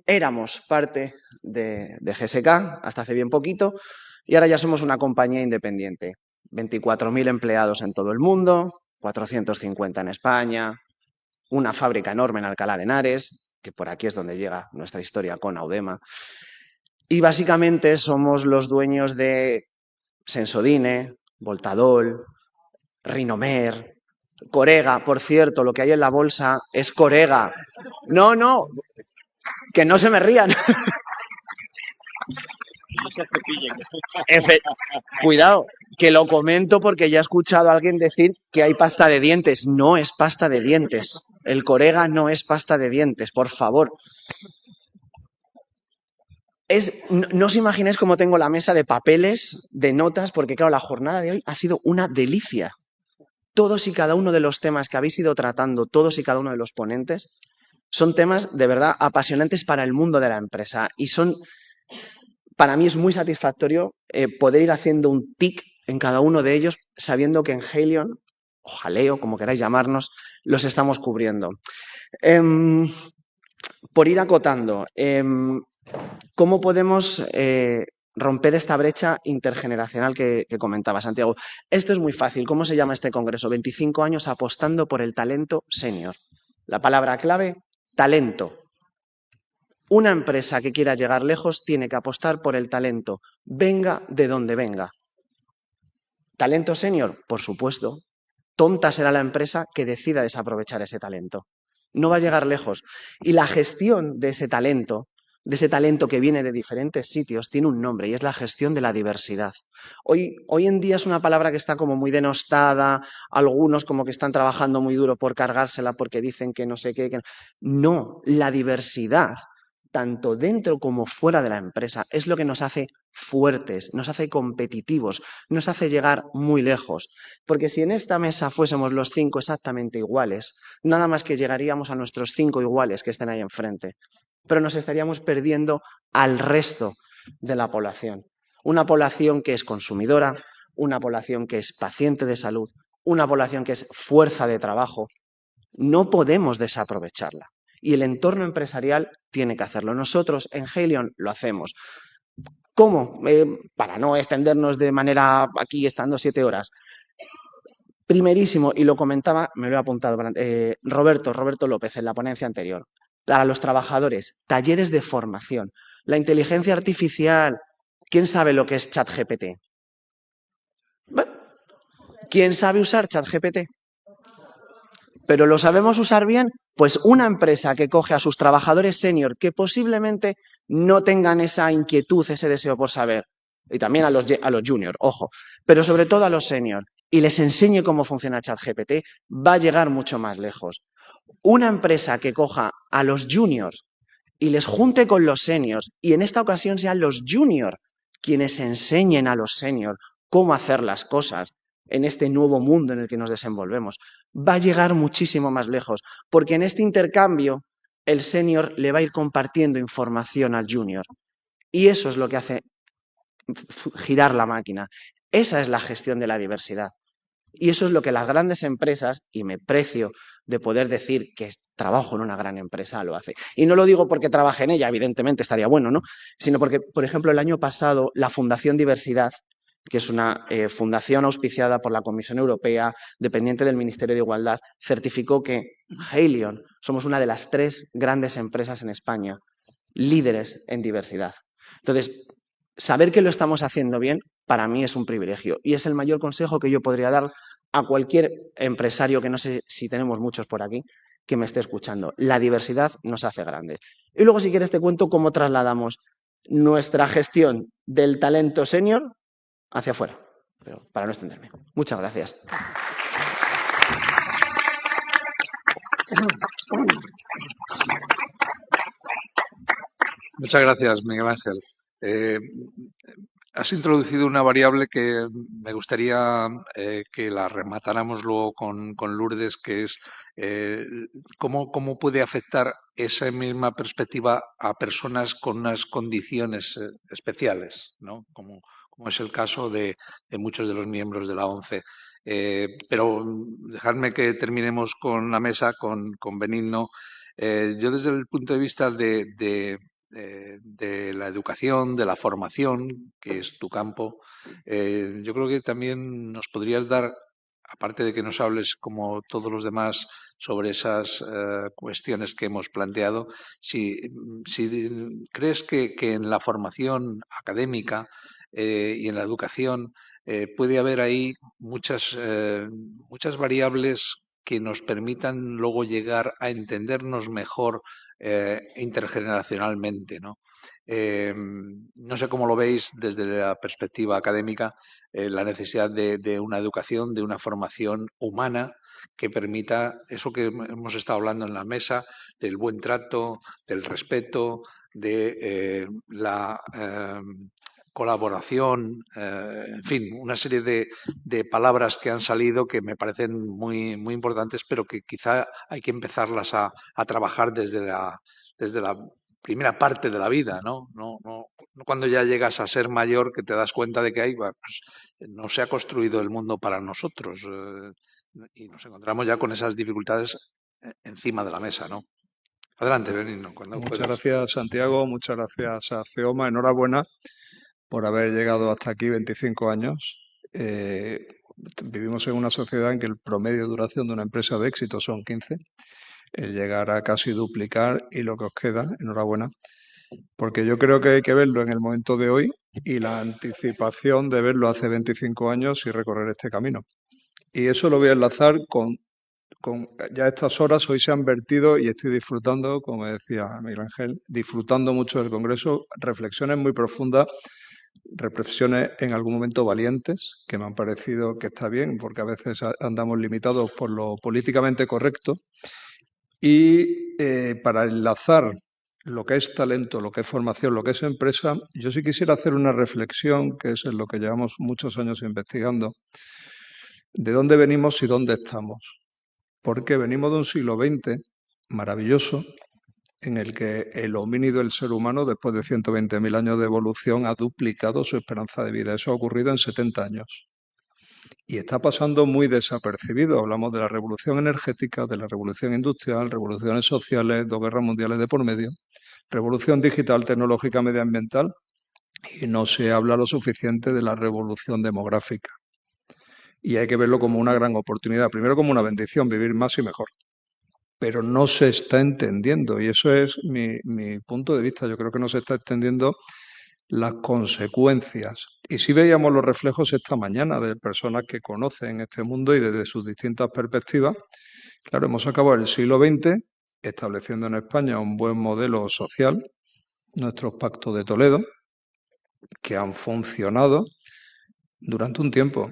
éramos parte de GSK hasta hace bien poquito, y ahora ya somos una compañía independiente. 24.000 empleados en todo el mundo, 450 en España, una fábrica enorme en Alcalá de Henares, que por aquí es donde llega nuestra historia con Audema. Y básicamente somos los dueños de Sensodine, Voltadol, Rinomer, Corega. Por cierto, lo que hay en la bolsa es Corega. No, que no se me rían. Cuidado, que lo comento porque ya he escuchado a alguien decir que hay pasta de dientes. No es pasta de dientes. El Corega no es pasta de dientes, por favor. No os imagináis cómo tengo la mesa de papeles, de notas, porque claro, la jornada de hoy ha sido una delicia. Todos y cada uno de los temas que habéis ido tratando, todos y cada uno de los ponentes, son temas de verdad apasionantes para el mundo de la empresa y para mí es muy satisfactorio poder ir haciendo un tic en cada uno de ellos, sabiendo que en Helion, o Jaleo, como queráis llamarnos, los estamos cubriendo. Por ir acotando, ¿cómo podemos romper esta brecha intergeneracional que comentaba Santiago? Esto es muy fácil. ¿Cómo se llama este congreso? 25 años apostando por el talento senior. La palabra clave, talento. Una empresa que quiera llegar lejos tiene que apostar por el talento, venga de donde venga. ¿Talento senior? Por supuesto. Tonta será la empresa que decida desaprovechar ese talento. No va a llegar lejos. Y la gestión de ese talento que viene de diferentes sitios, tiene un nombre y es la gestión de la diversidad. Hoy en día es una palabra que está como muy denostada, algunos como que están trabajando muy duro por cargársela porque dicen que no sé qué. No, la diversidad, tanto dentro como fuera de la empresa, es lo que nos hace fuertes, nos hace competitivos, nos hace llegar muy lejos. Porque si en esta mesa fuésemos los 5 exactamente iguales, nada más que llegaríamos a nuestros 5 iguales que estén ahí enfrente. Pero nos estaríamos perdiendo al resto de la población. Una población que es consumidora, una población que es paciente de salud, una población que es fuerza de trabajo. No podemos desaprovecharla. Y el entorno empresarial tiene que hacerlo. Nosotros en Helion lo hacemos. ¿Cómo? Para no extendernos de manera aquí estando 7 horas. Primerísimo, y lo comentaba, me lo he apuntado, Roberto López en la ponencia anterior. Para los trabajadores, talleres de formación. La inteligencia artificial, ¿quién sabe lo que es ChatGPT? ¿Quién sabe usar ChatGPT? ¿Pero lo sabemos usar bien? Pues una empresa que coge a sus trabajadores senior que posiblemente no tengan esa inquietud, ese deseo por saber, y también a los junior, ojo, pero sobre todo a los senior, y les enseñe cómo funciona ChatGPT, va a llegar mucho más lejos. Una empresa que coja a los juniors y les junte con los seniors, y en esta ocasión sean los juniors quienes enseñen a los seniors cómo hacer las cosas en este nuevo mundo en el que nos desenvolvemos, va a llegar muchísimo más lejos, porque en este intercambio el senior le va a ir compartiendo información al junior, y eso es lo que hace girar la máquina. Esa es la gestión de la diversidad. Y eso es lo que las grandes empresas, y me precio de poder decir que trabajo en una gran empresa, lo hace. Y no lo digo porque trabaje en ella, evidentemente estaría bueno, ¿no? Sino porque, por ejemplo, el año pasado la Fundación Diversidad, que es una fundación auspiciada por la Comisión Europea, dependiente del Ministerio de Igualdad, certificó que Helion somos una de las 3 grandes empresas en España, líderes en diversidad. Entonces, saber que lo estamos haciendo bien, para mí es un privilegio y es el mayor consejo que yo podría dar a cualquier empresario, que no sé si tenemos muchos por aquí, que me esté escuchando. La diversidad nos hace grandes. Y luego, si quieres, te cuento cómo trasladamos nuestra gestión del talento senior hacia afuera, pero para no extenderme. Muchas gracias. Muchas gracias, Miguel Ángel. Has introducido una variable que me gustaría que la rematáramos luego con Lourdes, que es cómo puede afectar esa misma perspectiva a personas con unas condiciones especiales, ¿no? Como es el caso de muchos de los miembros de la ONCE. Pero dejadme que terminemos con la mesa, con Benigno. Yo desde el punto de vista de la educación, de la formación, que es tu campo, yo creo que también nos podrías dar, aparte de que nos hables como todos los demás sobre esas cuestiones que hemos planteado, si crees que en la formación académica y en la educación puede haber ahí muchas variables que nos permitan luego llegar a entendernos mejor intergeneracionalmente, ¿no? No sé cómo lo veis desde la perspectiva académica, la necesidad de una educación, de una formación humana que permita eso que hemos estado hablando en la mesa, del buen trato, del respeto, de la colaboración, en fin, una serie de palabras que han salido que me parecen muy, muy importantes, pero que quizá hay que empezarlas a trabajar desde la primera parte de la vida, ¿no? No cuando ya llegas a ser mayor que te das cuenta de que ahí pues, no se ha construido el mundo para nosotros y nos encontramos ya con esas dificultades encima de la mesa, ¿no? Adelante, Benigno, cuando Muchas puedas. gracias, Santiago. Muchas gracias a CEOMA. Enhorabuena por haber llegado hasta aquí 25 años. Vivimos en una sociedad en que el promedio de duración de una empresa de éxito son 15. El llegar a casi duplicar y lo que os queda, enhorabuena, porque yo creo que hay que verlo en el momento de hoy y la anticipación de verlo hace 25 años y recorrer este camino. Y eso lo voy a enlazar con ya estas horas hoy se han vertido y estoy disfrutando, como decía Miguel Ángel, disfrutando mucho del Congreso, reflexiones muy profundas, reflexiones en algún momento valientes, que me han parecido que está bien, porque a veces andamos limitados por lo políticamente correcto. Y para enlazar lo que es talento, lo que es formación, lo que es empresa, yo sí quisiera hacer una reflexión, que es en lo que llevamos muchos años investigando, de dónde venimos y dónde estamos. Porque venimos de un siglo XX maravilloso, en el que el homínido, el ser humano, después de 120.000 años de evolución, ha duplicado su esperanza de vida. Eso ha ocurrido en 70 años. Y está pasando muy desapercibido. Hablamos de la revolución energética, de la revolución industrial, revoluciones sociales, 2 guerras mundiales de por medio, revolución digital, tecnológica, medioambiental, y no se habla lo suficiente de la revolución demográfica. Y hay que verlo como una gran oportunidad, primero como una bendición, vivir más y mejor. Pero no se está entendiendo, y eso es mi punto de vista. Yo creo que no se está entendiendo las consecuencias. Y sí veíamos los reflejos esta mañana de personas que conocen este mundo y desde sus distintas perspectivas. Claro, hemos acabado el siglo XX estableciendo en España un buen modelo social, nuestros pactos de Toledo, que han funcionado durante un tiempo.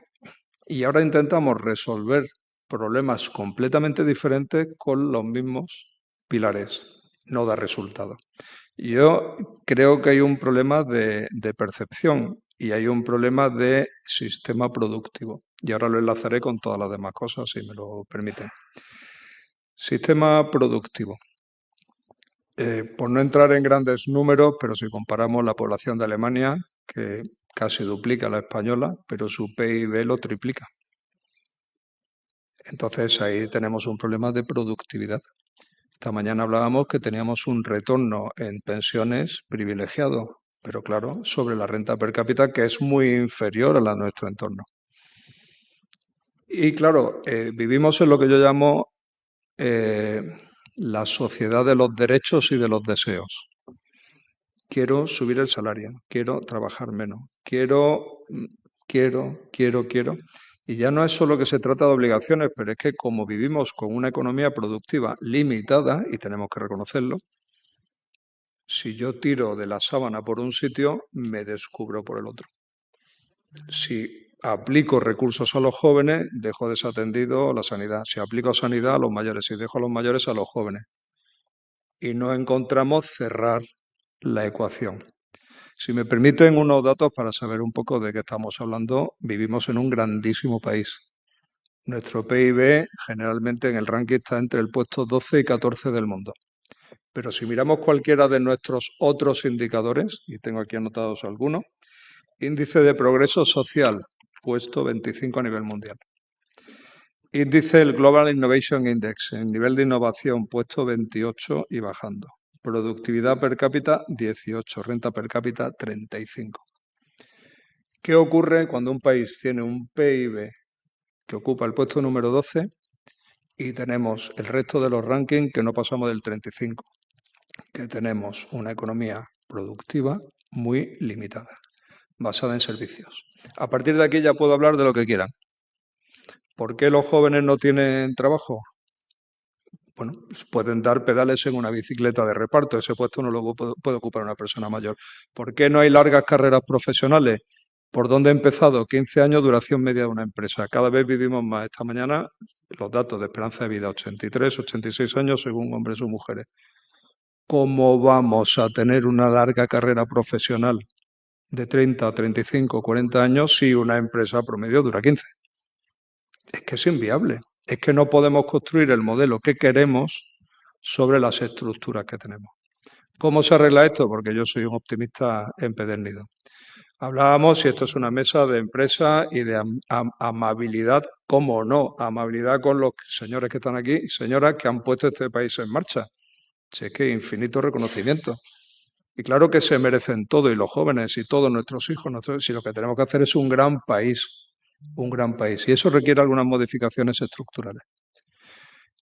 Y ahora intentamos resolver problemas completamente diferentes con los mismos pilares. No da resultado. Yo creo que hay un problema de percepción y hay un problema de sistema productivo. Y ahora lo enlazaré con todas las demás cosas, si me lo permiten. Sistema productivo. Por no entrar en grandes números, pero si comparamos la población de Alemania, que casi duplica la española, pero su PIB lo triplica. Entonces ahí tenemos un problema de productividad. Esta mañana hablábamos que teníamos un retorno en pensiones privilegiado, pero claro, sobre la renta per cápita que es muy inferior a la de nuestro entorno. Y claro, vivimos en lo que yo llamo la sociedad de los derechos y de los deseos. Quiero subir el salario, quiero trabajar menos, quiero. Y ya no es solo que se trata de obligaciones, pero es que como vivimos con una economía productiva limitada, y tenemos que reconocerlo, si yo tiro de la sábana por un sitio, me descubro por el otro. Si aplico recursos a los jóvenes, dejo desatendido la sanidad. Si aplico sanidad a los mayores, y dejo a los mayores a los jóvenes. Y no encontramos cerrar la ecuación. Si me permiten unos datos para saber un poco de qué estamos hablando, vivimos en un grandísimo país. Nuestro PIB generalmente en el ranking está entre el puesto 12 y 14 del mundo. Pero si miramos cualquiera de nuestros otros indicadores, y tengo aquí anotados algunos, índice de progreso social, puesto 25 a nivel mundial. Índice del Global Innovation Index, en nivel de innovación, puesto 28 y bajando. Productividad per cápita, 18. Renta per cápita, 35. ¿Qué ocurre cuando un país tiene un PIB que ocupa el puesto número 12 y tenemos el resto de los rankings que no pasamos del 35? Que tenemos una economía productiva muy limitada, basada en servicios. A partir de aquí ya puedo hablar de lo que quieran. ¿Por qué los jóvenes no tienen trabajo? bueno, pues pueden dar pedales en una bicicleta de reparto. Ese puesto no lo puede ocupar una persona mayor. ¿Por qué no hay largas carreras profesionales? ¿Por dónde he empezado? 15 años, duración media de una empresa. Cada vez vivimos más. Esta mañana los datos de esperanza de vida, 83, 86 años según hombres o mujeres. ¿Cómo vamos a tener una larga carrera profesional de 30, 35, 40 años si una empresa promedio dura 15? Es que es inviable. Es que no podemos construir el modelo que queremos sobre las estructuras que tenemos. ¿Cómo se arregla esto? Porque yo soy un optimista empedernido. Hablábamos si esto es una mesa de empresa y de amabilidad, ¿cómo no? Amabilidad con los señores que están aquí y señoras que han puesto este país en marcha. Si es que infinito reconocimiento. Y claro que se merecen todo, y los jóvenes y todos nuestros hijos, si lo que tenemos que hacer es un gran país, y eso requiere algunas modificaciones estructurales.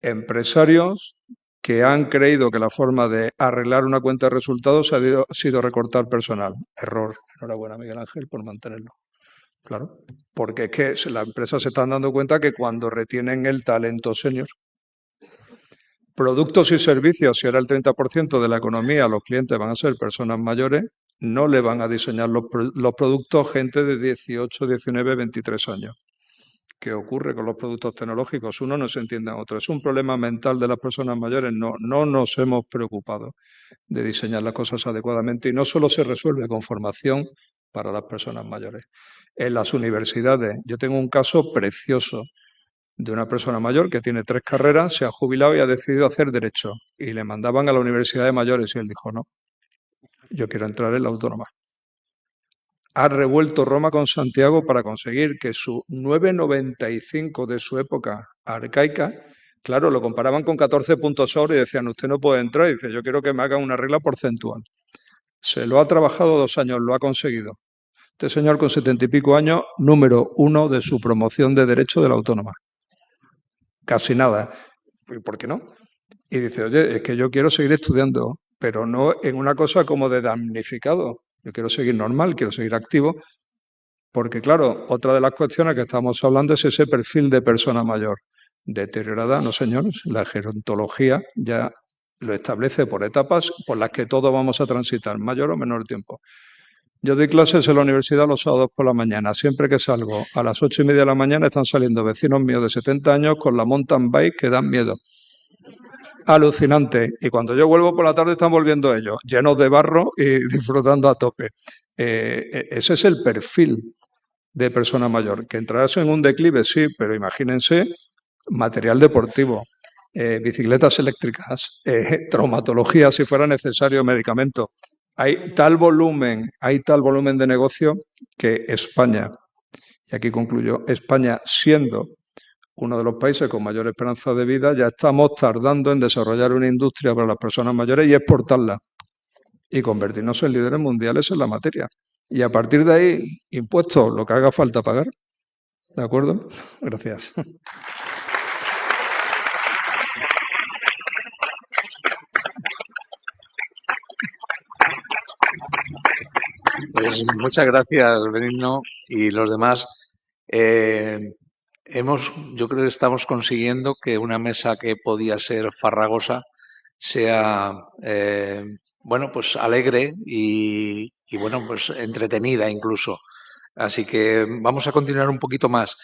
Empresarios que han creído que la forma de arreglar una cuenta de resultados ha sido recortar personal. Error. Enhorabuena, Miguel Ángel, por mantenerlo. Claro, porque es que las empresas se están dando cuenta que cuando retienen el talento senior, productos y servicios, si era el 30% de la economía, los clientes van a ser personas mayores, no le van a diseñar los productos gente de 18, 19, 23 años. ¿Qué ocurre con los productos tecnológicos? Uno no se entiende a otro. Es un problema mental de las personas mayores. No nos hemos preocupado de diseñar las cosas adecuadamente y no solo se resuelve con formación para las personas mayores. En las universidades, yo tengo un caso precioso de una persona mayor que tiene 3 carreras, se ha jubilado y ha decidido hacer Derecho. Y le mandaban a la Universidad de Mayores y él dijo, no, yo quiero entrar en la Autónoma. Ha revuelto Roma con Santiago para conseguir que su 9,95 de su época arcaica, claro, lo comparaban con 14 puntos ahora y decían, usted no puede entrar. Y dice, yo quiero que me hagan una regla porcentual. Se lo ha trabajado 2 años, lo ha conseguido. Este señor con 70 y pico años, número 1 de su promoción de Derecho de la Autónoma. Casi nada. ¿Y por qué no? Y dice, oye, es que yo quiero seguir estudiando, pero no en una cosa como de damnificado. Yo quiero seguir normal, quiero seguir activo, porque claro, otra de las cuestiones que estamos hablando es ese perfil de persona mayor. Deteriorada, no señores, la gerontología ya lo establece por etapas por las que todos vamos a transitar, mayor o menor tiempo. Yo doy clases en la universidad los sábados por la mañana. Siempre que salgo a las 8:30 de la mañana están saliendo vecinos míos de 70 años con la mountain bike que dan miedo. Alucinante. Y cuando yo vuelvo por la tarde están volviendo ellos, llenos de barro y disfrutando a tope. Ese es el perfil de persona mayor. Que entrarás en un declive, sí, pero imagínense material deportivo, bicicletas eléctricas, traumatología si fuera necesario, medicamentos. Hay tal volumen de negocio que España, y aquí concluyo, España siendo uno de los países con mayor esperanza de vida, ya estamos tardando en desarrollar una industria para las personas mayores y exportarla y convertirnos en líderes mundiales en la materia. Y a partir de ahí, impuestos, lo que haga falta pagar. ¿De acuerdo? Gracias. Pues muchas gracias, Benigno, y los demás. Yo creo que estamos consiguiendo que una mesa que podía ser farragosa sea, bueno, pues alegre y bueno, pues entretenida incluso. Así que vamos a continuar un poquito más.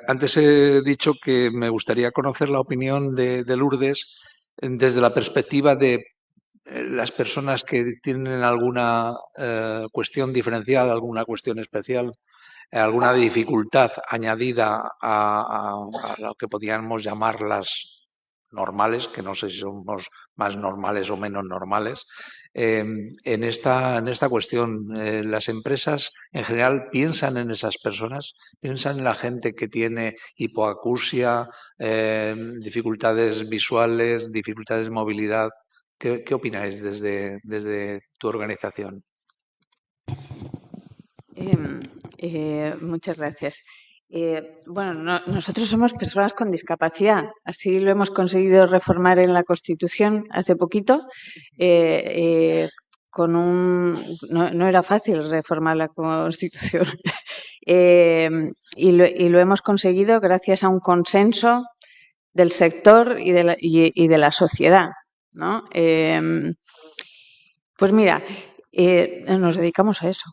Antes he dicho que me gustaría conocer la opinión de Lourdes desde la perspectiva de las personas que tienen alguna cuestión diferencial, alguna cuestión especial, alguna dificultad añadida a lo que podríamos llamar las normales, que no sé si somos más normales o menos normales. En esta cuestión, las empresas en general piensan en esas personas, piensan en la gente que tiene hipoacusia, dificultades visuales, dificultades de movilidad. ¿Qué opináis desde tu organización? Muchas gracias. Bueno, nosotros somos personas con discapacidad, así lo hemos conseguido reformar en la Constitución hace poquito. No era fácil reformar la Constitución y lo hemos conseguido gracias a un consenso del sector y de la sociedad, ¿no? Pues mira, nos dedicamos a eso.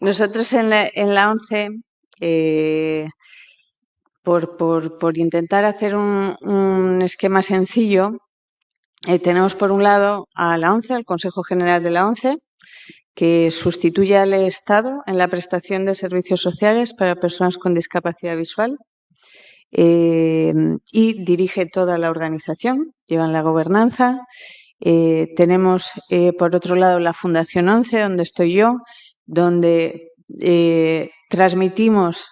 Nosotros en la ONCE, por intentar hacer un esquema sencillo, tenemos por un lado a la ONCE, al Consejo General de la ONCE, que sustituye al Estado en la prestación de servicios sociales para personas con discapacidad visual y dirige toda la organización, llevan la gobernanza. Tenemos, por otro lado, la Fundación ONCE, donde estoy yo, donde transmitimos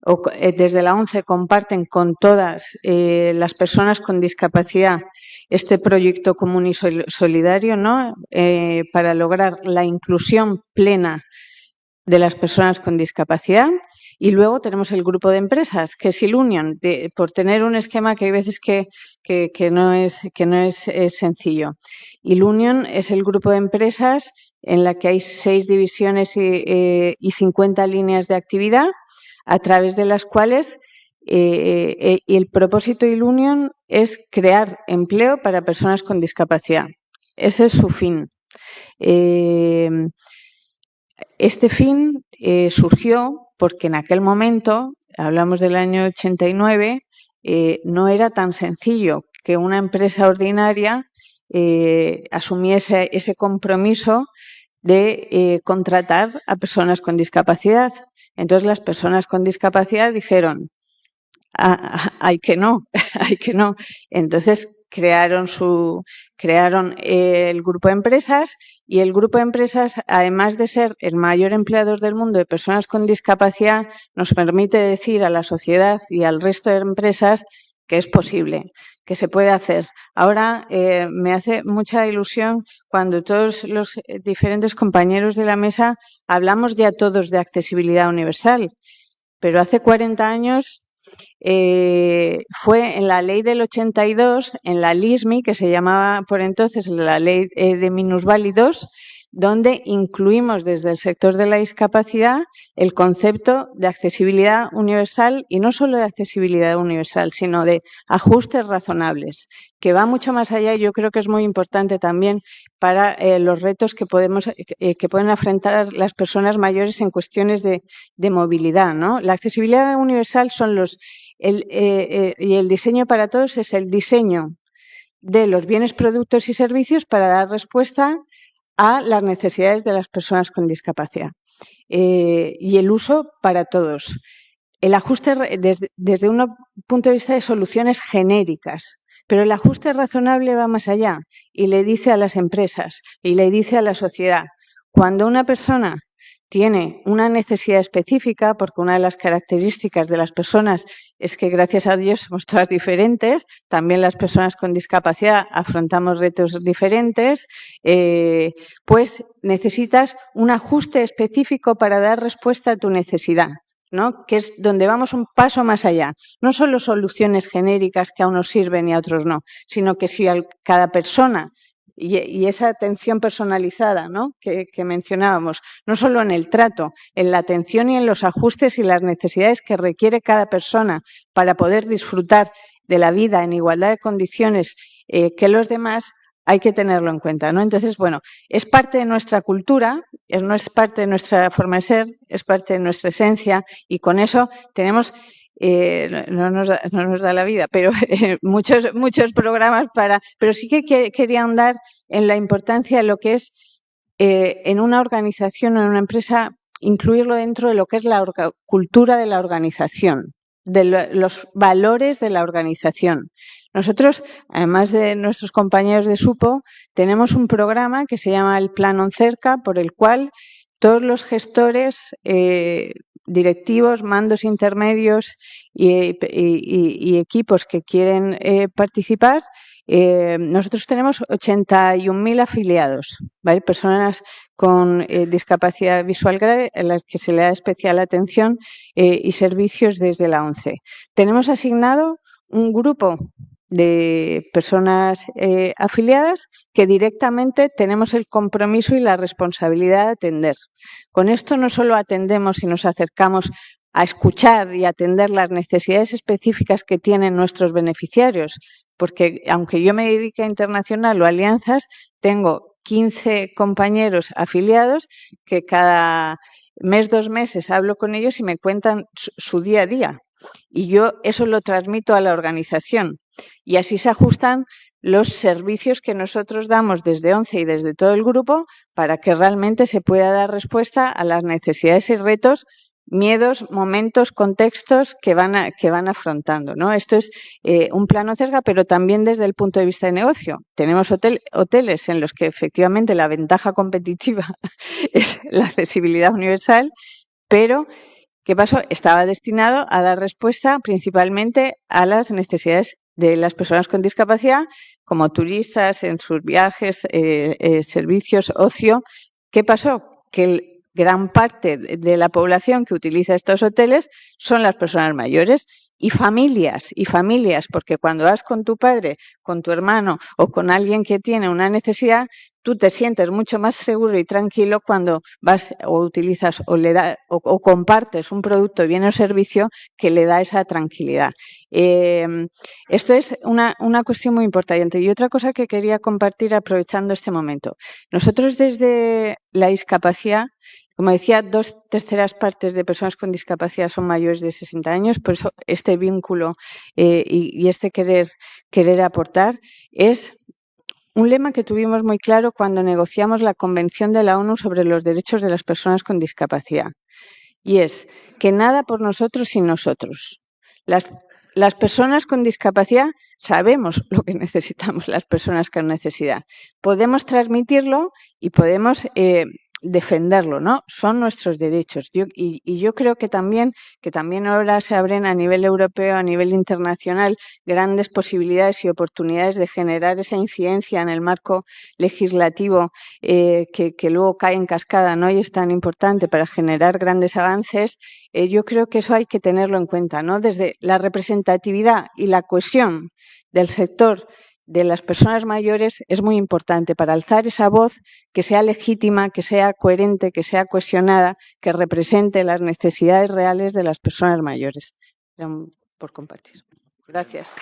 o desde la ONCE comparten con todas las personas con discapacidad este proyecto común y solidario, ¿no? Para lograr la inclusión plena de las personas con discapacidad. Y luego tenemos el grupo de empresas, que es Ilunion, por tener un esquema que hay veces que no es sencillo. Ilunion es el grupo de empresas en la que hay 6 divisiones y 50 líneas de actividad, a través de las cuales el propósito de Ilunion es crear empleo para personas con discapacidad. Ese es su fin. Este fin surgió porque en aquel momento, hablamos del año 89, no era tan sencillo que una empresa ordinaria asumiese ese compromiso de contratar a personas con discapacidad. Entonces las personas con discapacidad dijeron, hay que no. Entonces crearon el grupo de empresas, y el grupo de empresas, además de ser el mayor empleador del mundo de personas con discapacidad, nos permite decir a la sociedad y al resto de empresas que es posible, que se puede hacer. Ahora me hace mucha ilusión cuando todos los diferentes compañeros de la mesa hablamos ya todos de accesibilidad universal, pero hace 40 años fue en la ley del 82, en la LISMI, que se llamaba por entonces la ley de minusválidos, donde incluimos desde el sector de la discapacidad el concepto de accesibilidad universal, y no solo de accesibilidad universal, sino de ajustes razonables, que va mucho más allá, y yo creo que es muy importante también para los retos que pueden afrontar las personas mayores en cuestiones de movilidad, ¿no? La accesibilidad universal son y el diseño para todos es el diseño de los bienes, productos y servicios para dar respuesta a las necesidades de las personas con discapacidad y el uso para todos. El ajuste desde un punto de vista de soluciones genéricas, pero el ajuste razonable va más allá y le dice a las empresas y le dice a la sociedad, cuando una persona tiene una necesidad específica, porque una de las características de las personas es que, gracias a Dios, somos todas diferentes, también las personas con discapacidad afrontamos retos diferentes, pues necesitas un ajuste específico para dar respuesta a tu necesidad, ¿no? Que es donde vamos un paso más allá. No solo soluciones genéricas que a unos sirven y a otros no, sino que si cada persona y esa atención personalizada, ¿no? que mencionábamos, no solo en el trato, en la atención y en los ajustes y las necesidades que requiere cada persona para poder disfrutar de la vida en igualdad de condiciones que los demás, hay que tenerlo en cuenta, ¿no? Entonces, bueno, es parte de nuestra cultura, no es parte de nuestra forma de ser, es parte de nuestra esencia, y con eso tenemos... no nos da la vida, pero muchos programas pero sí que quería ahondar en la importancia de lo que es en una organización o en una empresa, incluirlo dentro de lo que es la cultura de la organización, de los valores de la organización. Nosotros, además de nuestros compañeros de SUPO, tenemos un programa que se llama el Plan ONCERCA, por el cual todos los gestores, directivos, mandos intermedios y equipos que quieren participar, nosotros tenemos 81.000 afiliados, ¿vale? Personas con discapacidad visual grave a las que se le da especial atención y servicios desde la ONCE. Tenemos asignado un grupo de personas afiliadas que directamente tenemos el compromiso y la responsabilidad de atender. Con esto no solo atendemos y nos acercamos a escuchar y atender las necesidades específicas que tienen nuestros beneficiarios, porque aunque yo me dedique a internacional o alianzas, tengo 15 compañeros afiliados que cada mes, 2 meses hablo con ellos y me cuentan su día a día. Y yo eso lo transmito a la organización y así se ajustan los servicios que nosotros damos desde ONCE y desde todo el grupo para que realmente se pueda dar respuesta a las necesidades y retos, miedos, momentos, contextos que van afrontando, ¿no? Esto es un plano cerca, pero también desde el punto de vista de negocio. Tenemos hoteles en los que efectivamente la ventaja competitiva es la accesibilidad universal, pero ¿qué pasó? Estaba destinado a dar respuesta principalmente a las necesidades de las personas con discapacidad, como turistas en sus viajes, servicios, ocio. ¿Qué pasó? Que gran parte de la población que utiliza estos hoteles son las personas mayores y familias, porque cuando vas con tu padre, con tu hermano o con alguien que tiene una necesidad, tú te sientes mucho más seguro y tranquilo cuando vas o utilizas o compartes un producto, bien o servicio que le da esa tranquilidad. Esto es una cuestión muy importante. Y otra cosa que quería compartir aprovechando este momento. Nosotros desde la discapacidad, como decía, 2/3 partes de personas con discapacidad son mayores de 60 años, por eso este vínculo y este querer aportar es un lema que tuvimos muy claro cuando negociamos la Convención de la ONU sobre los derechos de las personas con discapacidad. Y es que nada por nosotros sin nosotros. Las personas con discapacidad sabemos lo que necesitamos, las personas con necesidad. Podemos transmitirlo y podemos defenderlo, ¿no? Son nuestros derechos. Yo creo que también ahora se abren a nivel europeo, a nivel internacional, grandes posibilidades y oportunidades de generar esa incidencia en el marco legislativo que luego cae en cascada, ¿no? Y es tan importante para generar grandes avances. Yo creo que eso hay que tenerlo en cuenta, ¿no? Desde la representatividad y la cohesión del sector de las personas mayores es muy importante para alzar esa voz que sea legítima, que sea coherente, que sea cohesionada, que represente las necesidades reales de las personas mayores. Por compartir. Gracias.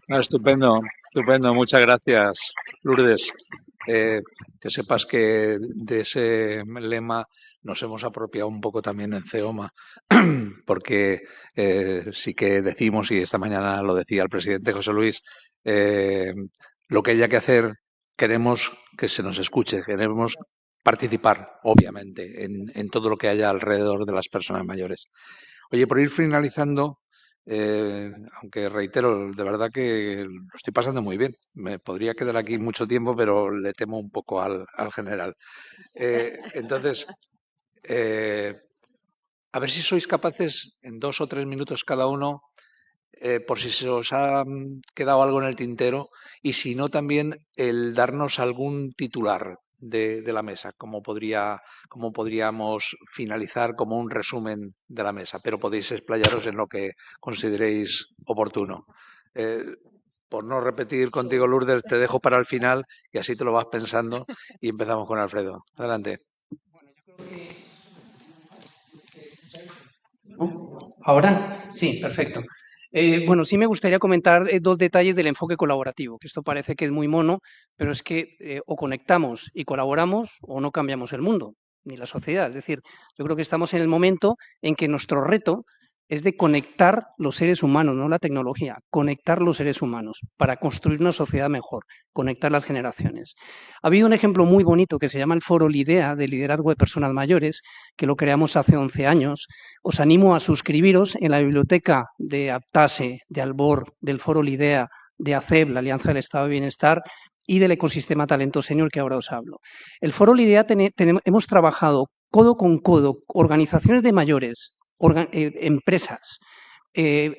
Estupendo, estupendo. Muchas gracias, Lourdes. Que sepas que de ese lema nos hemos apropiado un poco también en CEOMA, porque sí que decimos, y esta mañana lo decía el presidente José Luis, lo que haya que hacer, queremos que se nos escuche, queremos participar, obviamente, en todo lo que haya alrededor de las personas mayores. Oye, por ir finalizando, aunque reitero, de verdad que lo estoy pasando muy bien. Me podría quedar aquí mucho tiempo, pero le temo un poco al general. Entonces, a ver si sois capaces en 2 o 3 minutos cada uno, por si se os ha quedado algo en el tintero, y si no, también el darnos algún titular de la mesa, cómo podríamos finalizar como un resumen de la mesa, pero podéis explayaros en lo que consideréis oportuno. Por no repetir contigo, Lourdes, te dejo para el final y así te lo vas pensando y empezamos con Alfredo. Adelante. ¿Ahora? Sí, perfecto. Bueno, sí me gustaría comentar 2 detalles del enfoque colaborativo, que esto parece que es muy mono, pero es que o conectamos y colaboramos o no cambiamos el mundo, ni la sociedad. Es decir, yo creo que estamos en el momento en que nuestro reto es de conectar los seres humanos, no la tecnología, conectar los seres humanos para construir una sociedad mejor, conectar las generaciones. Ha habido un ejemplo muy bonito que se llama el Foro Lidea, de liderazgo de personas mayores, que lo creamos hace 11 años. Os animo a suscribiros en la biblioteca de Aptase, de Albor, del Foro Lidea, de ACEB, la Alianza del Estado de Bienestar, y del ecosistema Talento Senior que ahora os hablo. El Foro Lidea hemos trabajado codo con codo, organizaciones de mayores, empresas,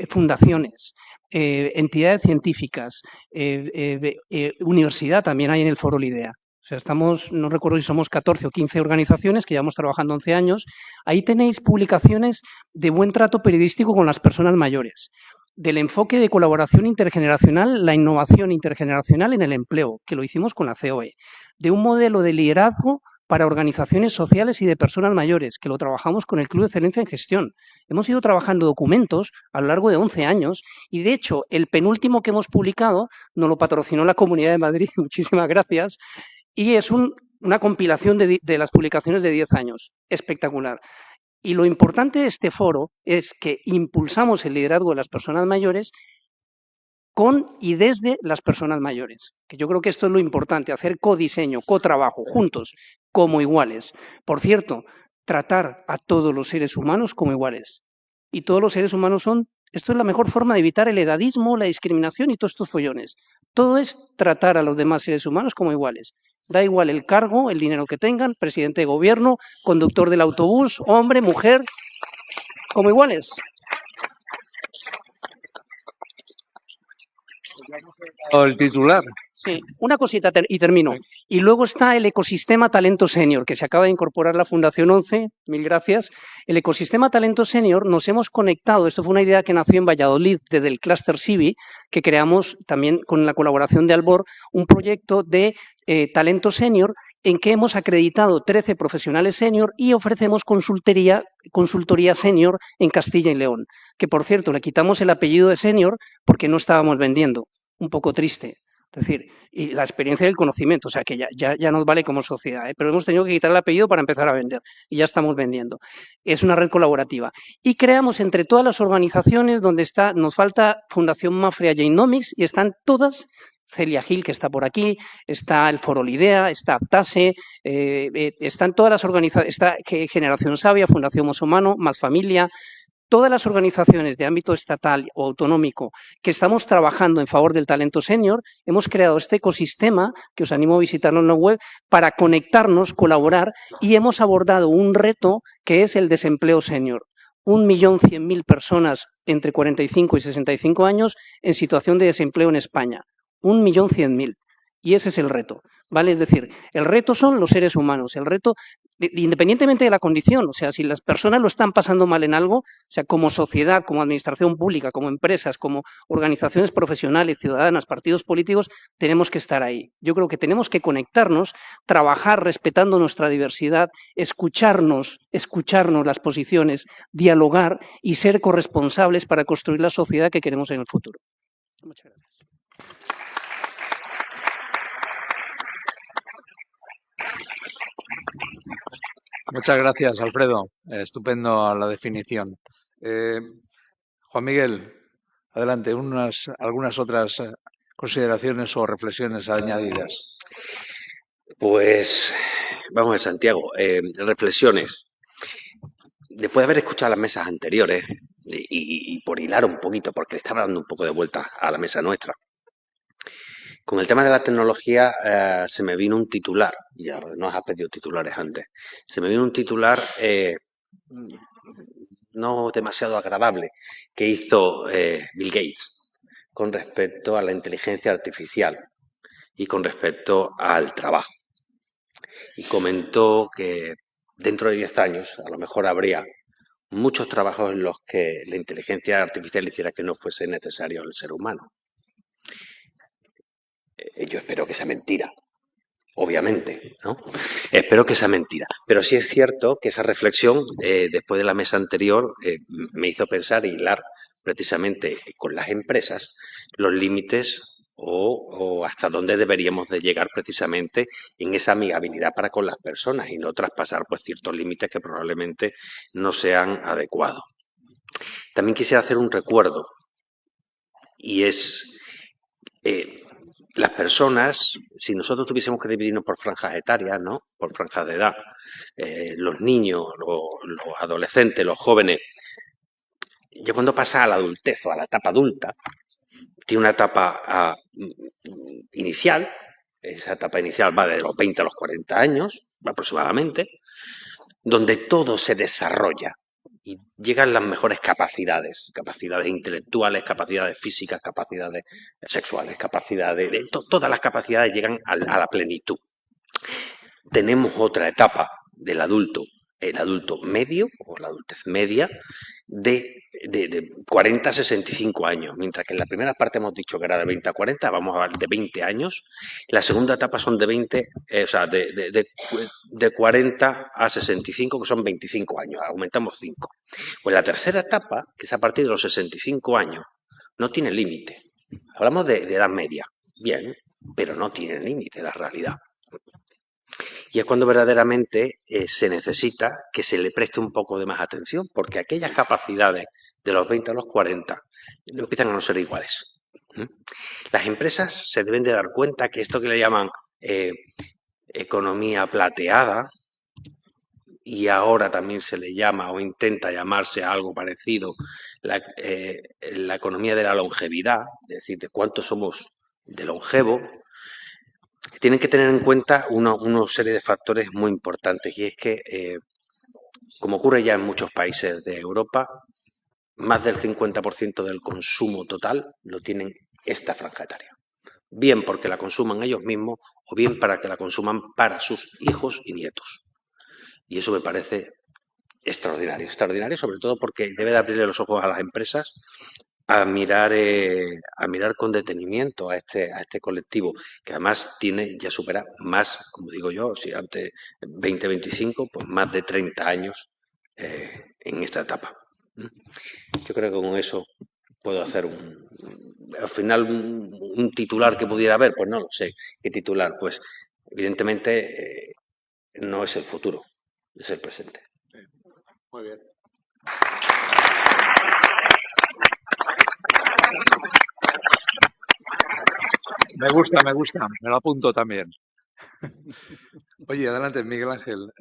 fundaciones, entidades científicas, universidad también hay en el Foro Lidea. O sea, no recuerdo si somos 14 o 15 organizaciones que llevamos trabajando 11 años. Ahí tenéis publicaciones de buen trato periodístico con las personas mayores, del enfoque de colaboración intergeneracional, la innovación intergeneracional en el empleo, que lo hicimos con la COE, de un modelo de liderazgo para organizaciones sociales y de personas mayores, que lo trabajamos con el Club de Excelencia en Gestión. Hemos ido trabajando documentos a lo largo de 11 años y, de hecho, el penúltimo que hemos publicado nos lo patrocinó la Comunidad de Madrid, muchísimas gracias, y es una compilación de las publicaciones de 10 años. Espectacular. Y lo importante de este foro es que impulsamos el liderazgo de las personas mayores con y desde las personas mayores, que yo creo que esto es lo importante, hacer codiseño, cotrabajo, juntos, como iguales. Por cierto, tratar a todos los seres humanos como iguales. Y todos los seres humanos esto es la mejor forma de evitar el edadismo, la discriminación y todos estos follones. Todo es tratar a los demás seres humanos como iguales. Da igual el cargo, el dinero que tengan, presidente de gobierno, conductor del autobús, hombre, mujer, como iguales. El titular. Sí, una cosita y termino. Y luego está el ecosistema Talento Senior, que se acaba de incorporar la Fundación 11, mil gracias. El ecosistema Talento Senior nos hemos conectado, esto fue una idea que nació en Valladolid desde el Cluster Civi, que creamos también con la colaboración de Albor, un proyecto de talento senior en que hemos acreditado 13 profesionales senior y ofrecemos consultoría senior en Castilla y León, que por cierto le quitamos el apellido de senior porque no estábamos vendiendo, un poco triste. Es decir, y la experiencia y el conocimiento, o sea que ya nos vale como sociedad, pero hemos tenido que quitar el apellido para empezar a vender y ya estamos vendiendo. Es una red colaborativa. Y creamos entre todas las organizaciones donde nos falta Fundación Mafre y Genomics y están todas, Celia Gil, que está por aquí, está el Foro Lidea, está Aptase, están todas las organizaciones, está Generación Sabia, Fundación Mosomano, Más Familia. Todas las organizaciones de ámbito estatal o autonómico que estamos trabajando en favor del talento senior, hemos creado este ecosistema, que os animo a visitarlo en la web, para conectarnos, colaborar, y hemos abordado un reto que es el desempleo senior. 1.100.000 personas entre 45 y 65 años en situación de desempleo en España. 1.100.000. Y ese es el reto, ¿vale? Es decir, el reto son los seres humanos, el reto, independientemente de la condición, o sea, si las personas lo están pasando mal en algo, o sea, como sociedad, como administración pública, como empresas, como organizaciones profesionales, ciudadanas, partidos políticos, tenemos que estar ahí. Yo creo que tenemos que conectarnos, trabajar respetando nuestra diversidad, escucharnos las posiciones, dialogar y ser corresponsables para construir la sociedad que queremos en el futuro. Muchas gracias. Muchas gracias, Alfredo. Estupendo la definición. Juan Miguel, adelante, algunas otras consideraciones o reflexiones añadidas. Pues, vamos a ver, Santiago, reflexiones. Después de haber escuchado las mesas anteriores y por hilar un poquito, porque le estaba dando un poco de vuelta a la mesa nuestra, con el tema de la tecnología se me vino un titular, ya no has pedido titulares antes, se me vino un titular no demasiado agradable que hizo Bill Gates con respecto a la inteligencia artificial y con respecto al trabajo. Y comentó que dentro de 10 años a lo mejor habría muchos trabajos en los que la inteligencia artificial hiciera que no fuese necesario el ser humano. Yo espero que sea mentira, obviamente, ¿no? Espero que sea mentira. Pero sí es cierto que esa reflexión, después de la mesa anterior, me hizo pensar e hilar precisamente con las empresas los límites o hasta dónde deberíamos de llegar precisamente en esa amigabilidad para con las personas y no traspasar pues ciertos límites que probablemente no sean adecuados. También quisiera hacer un recuerdo y es... las personas, si nosotros tuviésemos que dividirnos por franjas etarias, ¿no? Por franjas de edad, los niños, los adolescentes, los jóvenes, ya cuando pasa a la adultez o a la etapa adulta, tiene una etapa inicial, esa etapa inicial va de los 20 a los 40 años aproximadamente, donde todo se desarrolla. Y llegan las mejores capacidades intelectuales, capacidades físicas, capacidades sexuales, todas las capacidades llegan a la plenitud. Tenemos otra etapa del adulto, el adulto medio o la adultez media, de 40 a 65 años, mientras que en la primera parte hemos dicho que era de 20 a 40, vamos a hablar de 20 años. La segunda etapa son de 20, o sea, de 40 a 65, que son 25 años, aumentamos 5. Pues la tercera etapa, que es a partir de los 65 años, no tiene límite. Hablamos de edad media, bien, pero no tiene límite la realidad. Y es cuando verdaderamente se necesita que se le preste un poco de más atención, porque aquellas capacidades de los 20 a los 40 empiezan a no ser iguales. Las empresas se deben de dar cuenta que esto que le llaman economía plateada, y ahora también se le llama o intenta llamarse a algo parecido la economía de la longevidad, es decir, de cuánto somos de longevo, tienen que tener en cuenta una serie de factores muy importantes, y es que, como ocurre ya en muchos países de Europa, más del 50% del consumo total lo tienen esta franja etaria. Bien porque la consuman ellos mismos o bien para que la consuman para sus hijos y nietos. Y eso me parece extraordinario, extraordinario, sobre todo porque debe de abrirle los ojos a las empresas a mirar con detenimiento a este colectivo, que además ya supera más, como digo yo, si antes 20-25, pues más de 30 años en esta etapa. Yo creo que con eso puedo hacer al final un titular que pudiera haber, pues no lo sé. ¿Qué titular? Pues evidentemente no es el futuro, es el presente. Muy bien. Me gusta, me lo apunto también. Oye, adelante, Miguel Ángel.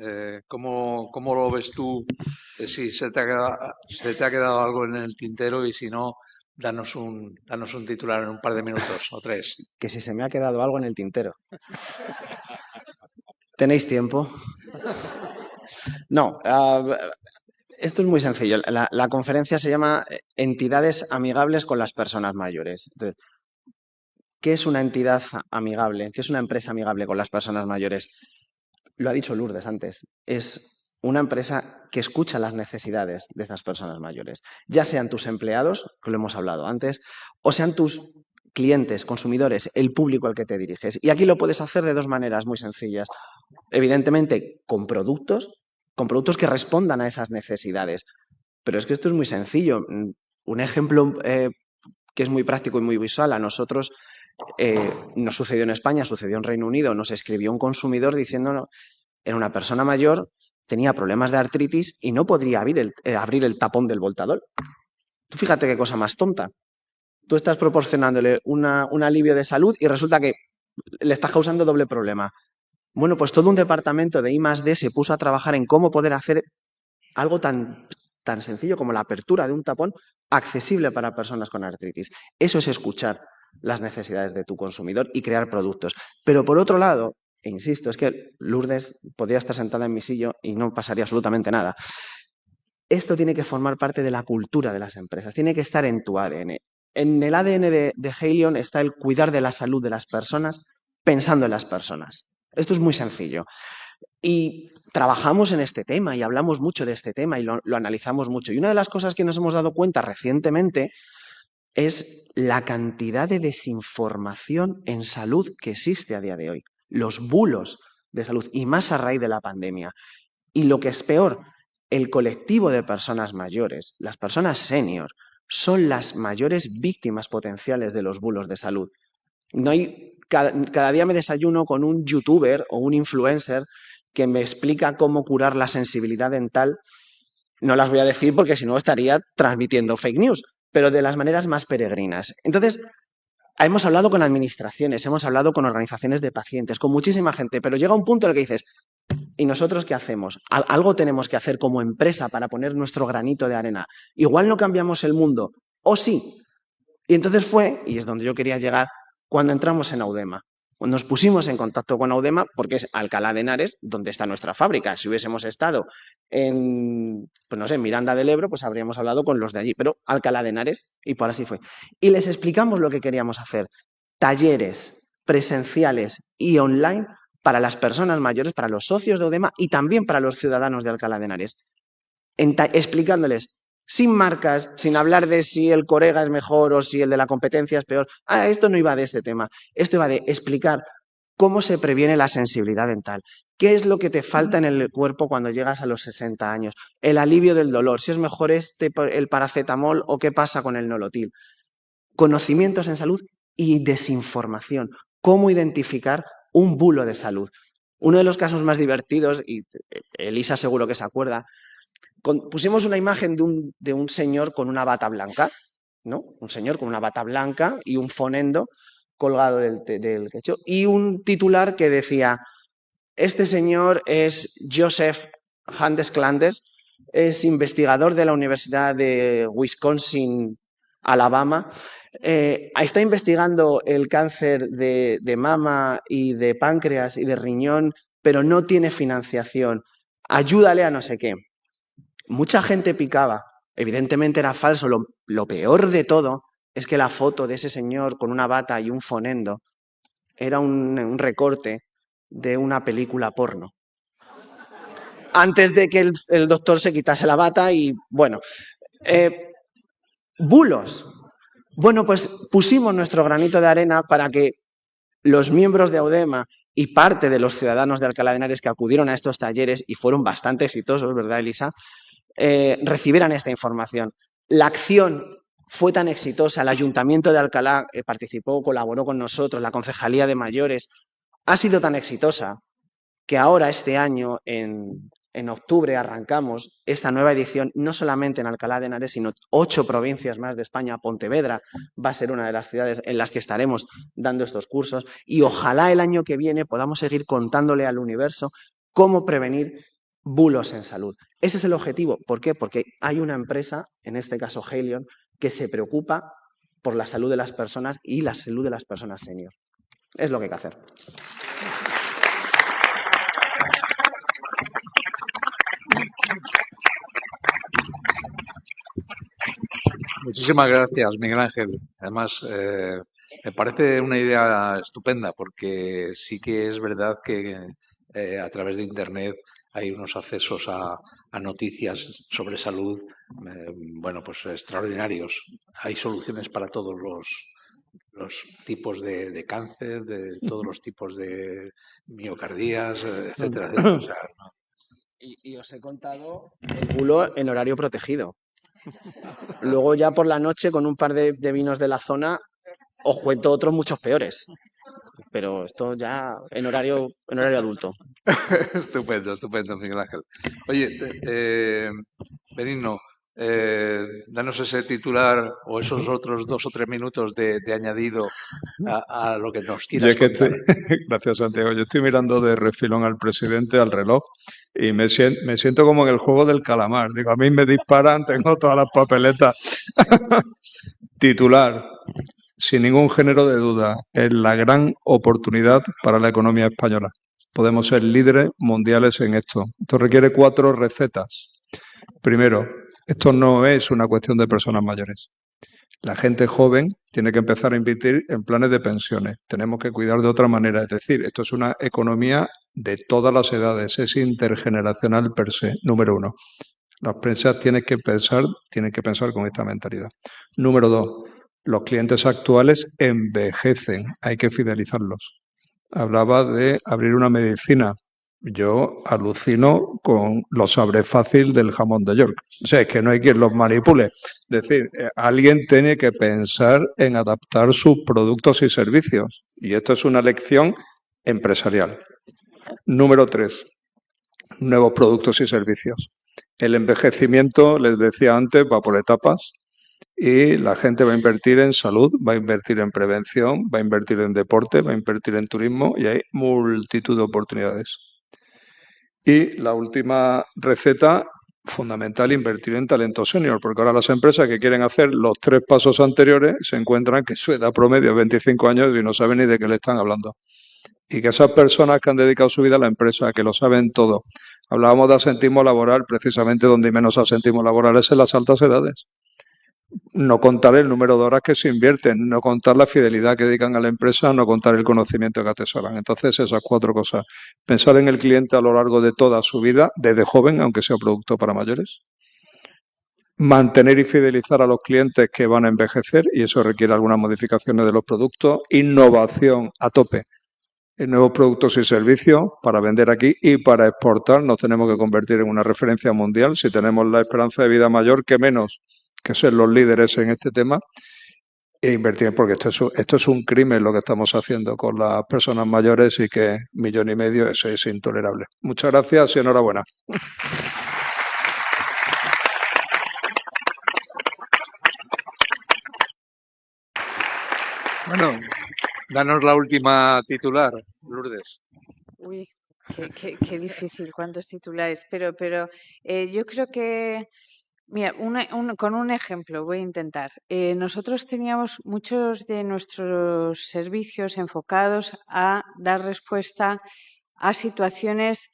¿Cómo lo ves tú? Si se te ha quedado algo en el tintero, y si no, danos un titular en un par de minutos o 3. Que si se me ha quedado algo en el tintero. ¿Tenéis tiempo? No, esto es muy sencillo. La conferencia se llama Entidades amigables con las personas mayores. Entonces, ¿qué es una entidad amigable? ¿Qué es una empresa amigable con las personas mayores? Lo ha dicho Lourdes antes. Es una empresa que escucha las necesidades de esas personas mayores, ya sean tus empleados, que lo hemos hablado antes, o sean tus clientes, consumidores, el público al que te diriges. Y aquí lo puedes hacer de dos maneras muy sencillas. Evidentemente, con productos que respondan a esas necesidades. Pero es que esto es muy sencillo. Un ejemplo que es muy práctico y muy visual. A nosotros no sucedió en España, sucedió en Reino Unido. Nos escribió un consumidor diciéndonos, era una persona mayor, tenía problemas de artritis y no podría abrir el tapón del Voltadol. Tú fíjate qué cosa más tonta. Tú estás proporcionándole un alivio de salud y resulta que le estás causando doble problema. Bueno, pues todo un departamento de I+D se puso a trabajar en cómo poder hacer algo tan sencillo como la apertura de un tapón accesible para personas con artritis. Eso es escuchar las necesidades de tu consumidor y crear productos. Pero por otro lado, e insisto, es que Lourdes podría estar sentada en mi silla y no pasaría absolutamente nada. Esto tiene que formar parte de la cultura de las empresas, tiene que estar en tu ADN. En el ADN de Haleon está el cuidar de la salud de las personas pensando en las personas. Esto es muy sencillo. Y trabajamos en este tema y hablamos mucho de este tema y lo analizamos mucho. Y una de las cosas que nos hemos dado cuenta recientemente es la cantidad de desinformación en salud que existe a día de hoy. Los bulos de salud, y más a raíz de la pandemia. Y lo que es peor, el colectivo de personas mayores, las personas senior, son las mayores víctimas potenciales de los bulos de salud. No hay, cada día me desayuno con un youtuber o un influencer que me explica cómo curar la sensibilidad dental. No las voy a decir porque si no estaría transmitiendo fake news, pero de las maneras más peregrinas. Entonces, hemos hablado con administraciones, hemos hablado con organizaciones de pacientes, con muchísima gente, pero llega un punto en el que dices, ¿y nosotros qué hacemos? Algo tenemos que hacer como empresa para poner nuestro granito de arena. Igual no cambiamos el mundo, o sí. Y entonces fue, y es donde yo quería llegar, cuando entramos en Audema. Nos pusimos en contacto con Audema porque es Alcalá de Henares, donde está nuestra fábrica. Si hubiésemos estado en, pues no sé, Miranda del Ebro, pues habríamos hablado con los de allí, pero Alcalá de Henares, y por así fue. Y les explicamos lo que queríamos hacer. Talleres presenciales y online para las personas mayores, para los socios de Audema y también para los ciudadanos de Alcalá de Henares. Explicándoles sin marcas, sin hablar de si el Corega es mejor o si el de la competencia es peor. Esto no iba de este tema. Esto iba de explicar cómo se previene la sensibilidad dental. ¿Qué es lo que te falta en el cuerpo cuando llegas a los 60 años? El alivio del dolor. Si es mejor el paracetamol o qué pasa con el nolotil. Conocimientos en salud y desinformación. Cómo identificar un bulo de salud. Uno de los casos más divertidos, y Elisa seguro que se acuerda, pusimos una imagen de un señor con una bata blanca, ¿no? Un señor con una bata blanca y un fonendo colgado del techo, y un titular que decía: este señor es Joseph Handes-Clanders, es investigador de la Universidad de Wisconsin, Alabama, está investigando el cáncer de mama y de páncreas y de riñón, pero no tiene financiación, ayúdale a no sé qué. Mucha gente picaba, evidentemente era falso. Lo peor de todo es que la foto de ese señor con una bata y un fonendo era un recorte de una película porno. Antes de que el doctor se quitase la bata y, bueno, bulos. Bueno, pues pusimos nuestro granito de arena para que los miembros de Audema y parte de los ciudadanos de Alcalá de Henares que acudieron a estos talleres, y fueron bastante exitosos, ¿verdad, Elisa?, recibieran esta información. La acción fue tan exitosa, el Ayuntamiento de Alcalá participó, colaboró con nosotros, la Concejalía de Mayores, ha sido tan exitosa que ahora este año, en octubre, arrancamos esta nueva edición, no solamente en Alcalá de Henares, sino 8 provincias más de España. Pontevedra va a ser una de las ciudades en las que estaremos dando estos cursos, y ojalá el año que viene podamos seguir contándole al universo cómo prevenir bulos en salud. Ese es el objetivo. ¿Por qué? Porque hay una empresa, en este caso Helion, que se preocupa por la salud de las personas y la salud de las personas senior. Es lo que hay que hacer. Muchísimas gracias, Miguel Ángel. Además, me parece una idea estupenda, porque sí que es verdad que a través de Internet hay unos accesos a noticias sobre salud, bueno, pues extraordinarios. Hay soluciones para todos los tipos de cáncer, de todos los tipos de miocardías, etcétera, etcétera. O sea, ¿no? Y os he contado el bulo en horario protegido. Luego ya por la noche, con un par de vinos de la zona, os cuento otros muchos peores. Pero esto ya en horario adulto. Estupendo, estupendo, Miguel Ángel. Oye, Benigno, danos ese titular o esos otros 2 o 3 minutos de añadido a lo que nos quieras contar. Gracias, Santiago. Yo estoy mirando de refilón al presidente, al reloj, y me siento como en el juego del calamar. Digo, a mí me disparan, tengo todas las papeletas. Titular: sin ningún género de duda, es la gran oportunidad para la economía española. Podemos ser líderes mundiales en esto. Esto requiere 4 recetas. Primero, esto no es una cuestión de personas mayores. La gente joven tiene que empezar a invertir en planes de pensiones. Tenemos que cuidar de otra manera. Es decir, esto es una economía de todas las edades. Es intergeneracional per se, número 1. Las empresas tienen que pensar con esta mentalidad. Número 2. Los clientes actuales envejecen. Hay que fidelizarlos. Hablaba de abrir una medicina. Yo alucino con los sabres fácil del jamón de York. O sea, es que no hay quien los manipule. Es decir, alguien tiene que pensar en adaptar sus productos y servicios. Y esto es una lección empresarial. Número 3. Nuevos productos y servicios. El envejecimiento, les decía antes, va por etapas. Y la gente va a invertir en salud, va a invertir en prevención, va a invertir en deporte, va a invertir en turismo, y hay multitud de oportunidades. Y la última receta fundamental, invertir en talento senior, porque ahora las empresas que quieren hacer los 3 pasos anteriores se encuentran que su edad promedio es 25 años y no saben ni de qué le están hablando. Y que esas personas que han dedicado su vida a la empresa, que lo saben todo. Hablábamos de asentismo laboral, precisamente donde menos asentismo laboral es en las altas edades. No contar el número de horas que se invierten, no contar la fidelidad que dedican a la empresa, no contar el conocimiento que atesoran. Entonces, esas 4 cosas. Pensar en el cliente a lo largo de toda su vida, desde joven, aunque sea producto para mayores. mantener y fidelizar a los clientes que van a envejecer, y eso requiere algunas modificaciones de los productos, innovación a tope en nuevos productos y servicios para vender aquí y para exportar. Nos tenemos que convertir en una referencia mundial si tenemos la esperanza de vida mayor, que menos que ser los líderes en este tema, e invertir, porque esto es un crimen lo que estamos haciendo con las personas mayores, y que 1,5 millones, eso es intolerable. Muchas gracias y enhorabuena. Bueno, danos la última titular, Lourdes. Uy, qué difícil, cuántos titulares. Pero yo creo que, mira, con un ejemplo voy a intentar. Nosotros teníamos muchos de nuestros servicios enfocados a dar respuesta a situaciones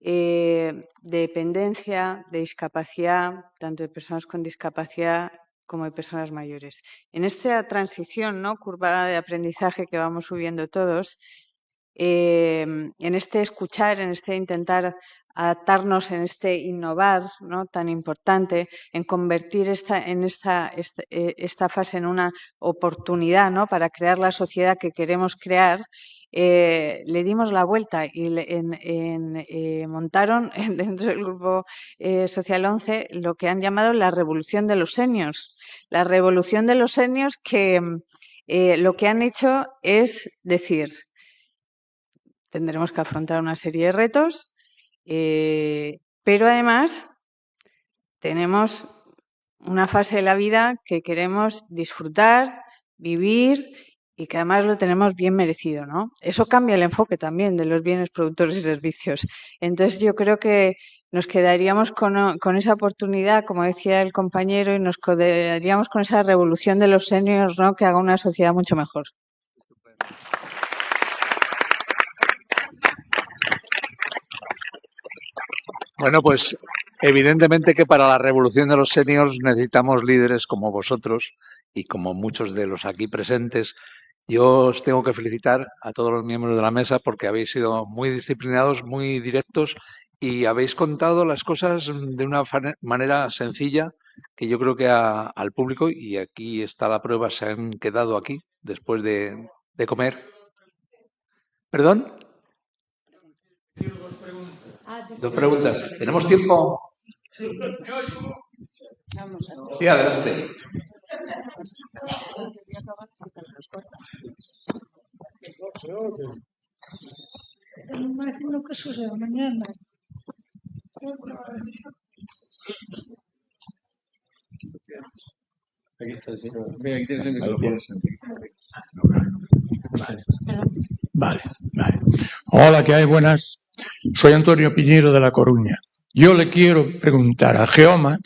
de dependencia, de discapacidad, tanto de personas con discapacidad como de personas mayores. En esta transición, ¿no?, curva de aprendizaje que vamos subiendo todos, en este escuchar, en este intentar adaptarnos, en este innovar, ¿no?, tan importante, en convertir esta fase en una oportunidad, ¿no?, para crear la sociedad que queremos crear, le dimos la vuelta y montaron dentro del Grupo Social 11 lo que han llamado la revolución de los seniors. La revolución de los seniors, que lo que han hecho es decir: tendremos que afrontar una serie de retos, pero además tenemos una fase de la vida que queremos disfrutar, vivir, y que además lo tenemos bien merecido, ¿no? Eso cambia el enfoque también de los bienes, productos y servicios. Entonces, yo creo que nos quedaríamos con esa oportunidad, como decía el compañero, y nos quedaríamos con esa revolución de los seniors, ¿no?, que haga una sociedad mucho mejor. Bueno, pues evidentemente que para la revolución de los seniors necesitamos líderes como vosotros y como muchos de los aquí presentes. Yo os tengo que felicitar a todos los miembros de la mesa porque habéis sido muy disciplinados, muy directos, y habéis contado las cosas de una manera sencilla que yo creo que al público, y aquí está la prueba, se han quedado aquí después de comer. ¿Perdón? Dos preguntas. ¿Tenemos tiempo? Sí, adelante. Me imagino que eso sea mañana. Aquí está el señor. Mira, aquí tienes el micrófono. Vale. Hola, ¿qué hay? Buenas. Soy Antonio Piñero de La Coruña. Yo le quiero preguntar a Geoma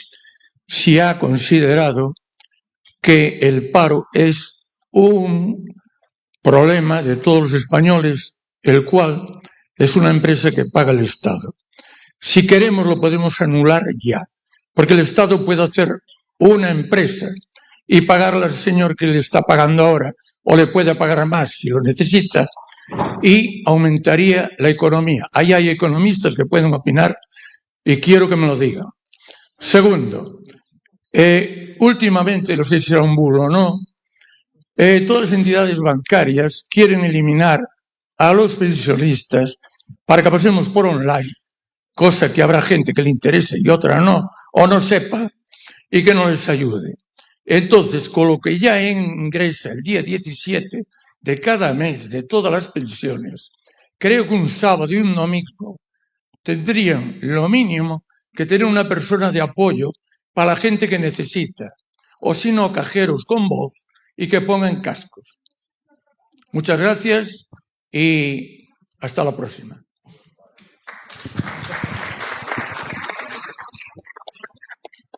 si ha considerado que el paro es un problema de todos los españoles, el cual es una empresa que paga el Estado. Si queremos lo podemos anular ya, porque el Estado puede hacer una empresa y pagarle al señor que le está pagando ahora, o le puede pagar más si lo necesita, y aumentaría la economía. Ahí hay economistas que pueden opinar y quiero que me lo digan. Segundo, últimamente, no sé si será un bulo o no, todas las entidades bancarias quieren eliminar a los pensionistas para que pasemos por online, cosa que habrá gente que le interese y otra no, o no sepa, y que no les ayude. Entonces, con lo que ya ingresa el día 17 de cada mes de todas las pensiones, creo que un sábado y un domingo tendrían lo mínimo que tener una persona de apoyo para la gente que necesita, o si no, cajeros con voz y que pongan cascos. Muchas gracias y hasta la próxima.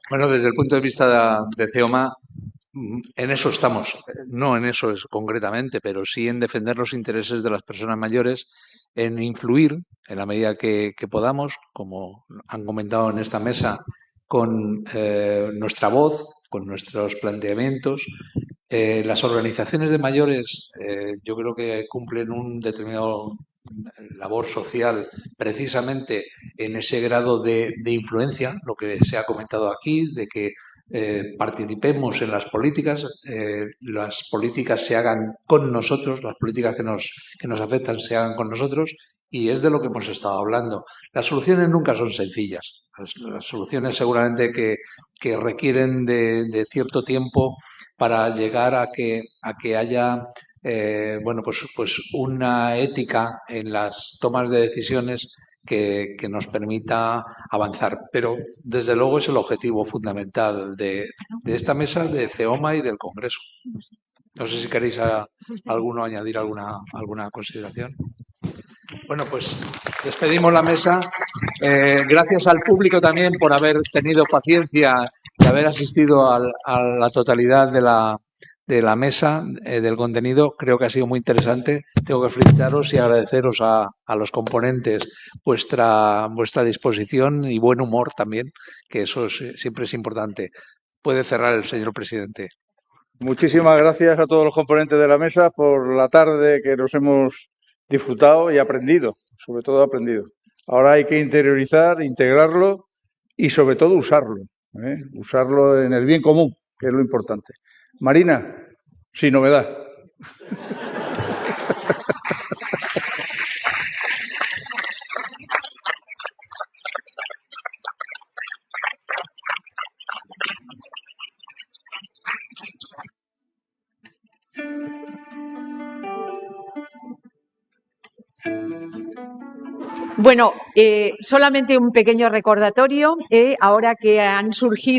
Bueno, desde el punto de vista de CEOMA, en eso estamos. No en eso es concretamente, pero sí en defender los intereses de las personas mayores, en influir en la medida que podamos, como han comentado en esta mesa, con nuestra voz, con nuestros planteamientos. Las organizaciones de mayores yo creo que cumplen un determinado labor social precisamente en ese grado de influencia, lo que se ha comentado aquí, de que participemos en las políticas se hagan con nosotros, las políticas que nos afectan se hagan con nosotros, y es de lo que hemos estado hablando. Las soluciones nunca son sencillas. Las soluciones seguramente que requieren de cierto tiempo para llegar a que haya pues una ética en las tomas de decisiones que nos permita avanzar. Pero, desde luego, es el objetivo fundamental de esta mesa, de CEOMA y del Congreso. No sé si queréis añadir alguna consideración. Bueno, pues despedimos la mesa. Gracias al público también por haber tenido paciencia y haber asistido a la totalidad de la mesa, del contenido. Creo que ha sido muy interesante. Tengo que felicitaros y agradeceros a los componentes vuestra disposición y buen humor también, que eso siempre es importante. Puede cerrar el señor presidente. Muchísimas gracias a todos los componentes de la mesa por la tarde que nos hemos disfrutado y aprendido, sobre todo aprendido. Ahora hay que interiorizar, integrarlo y sobre todo usarlo, usarlo en el bien común, que es lo importante. Marina, sin novedad. Bueno, solamente un pequeño recordatorio, ahora que han surgido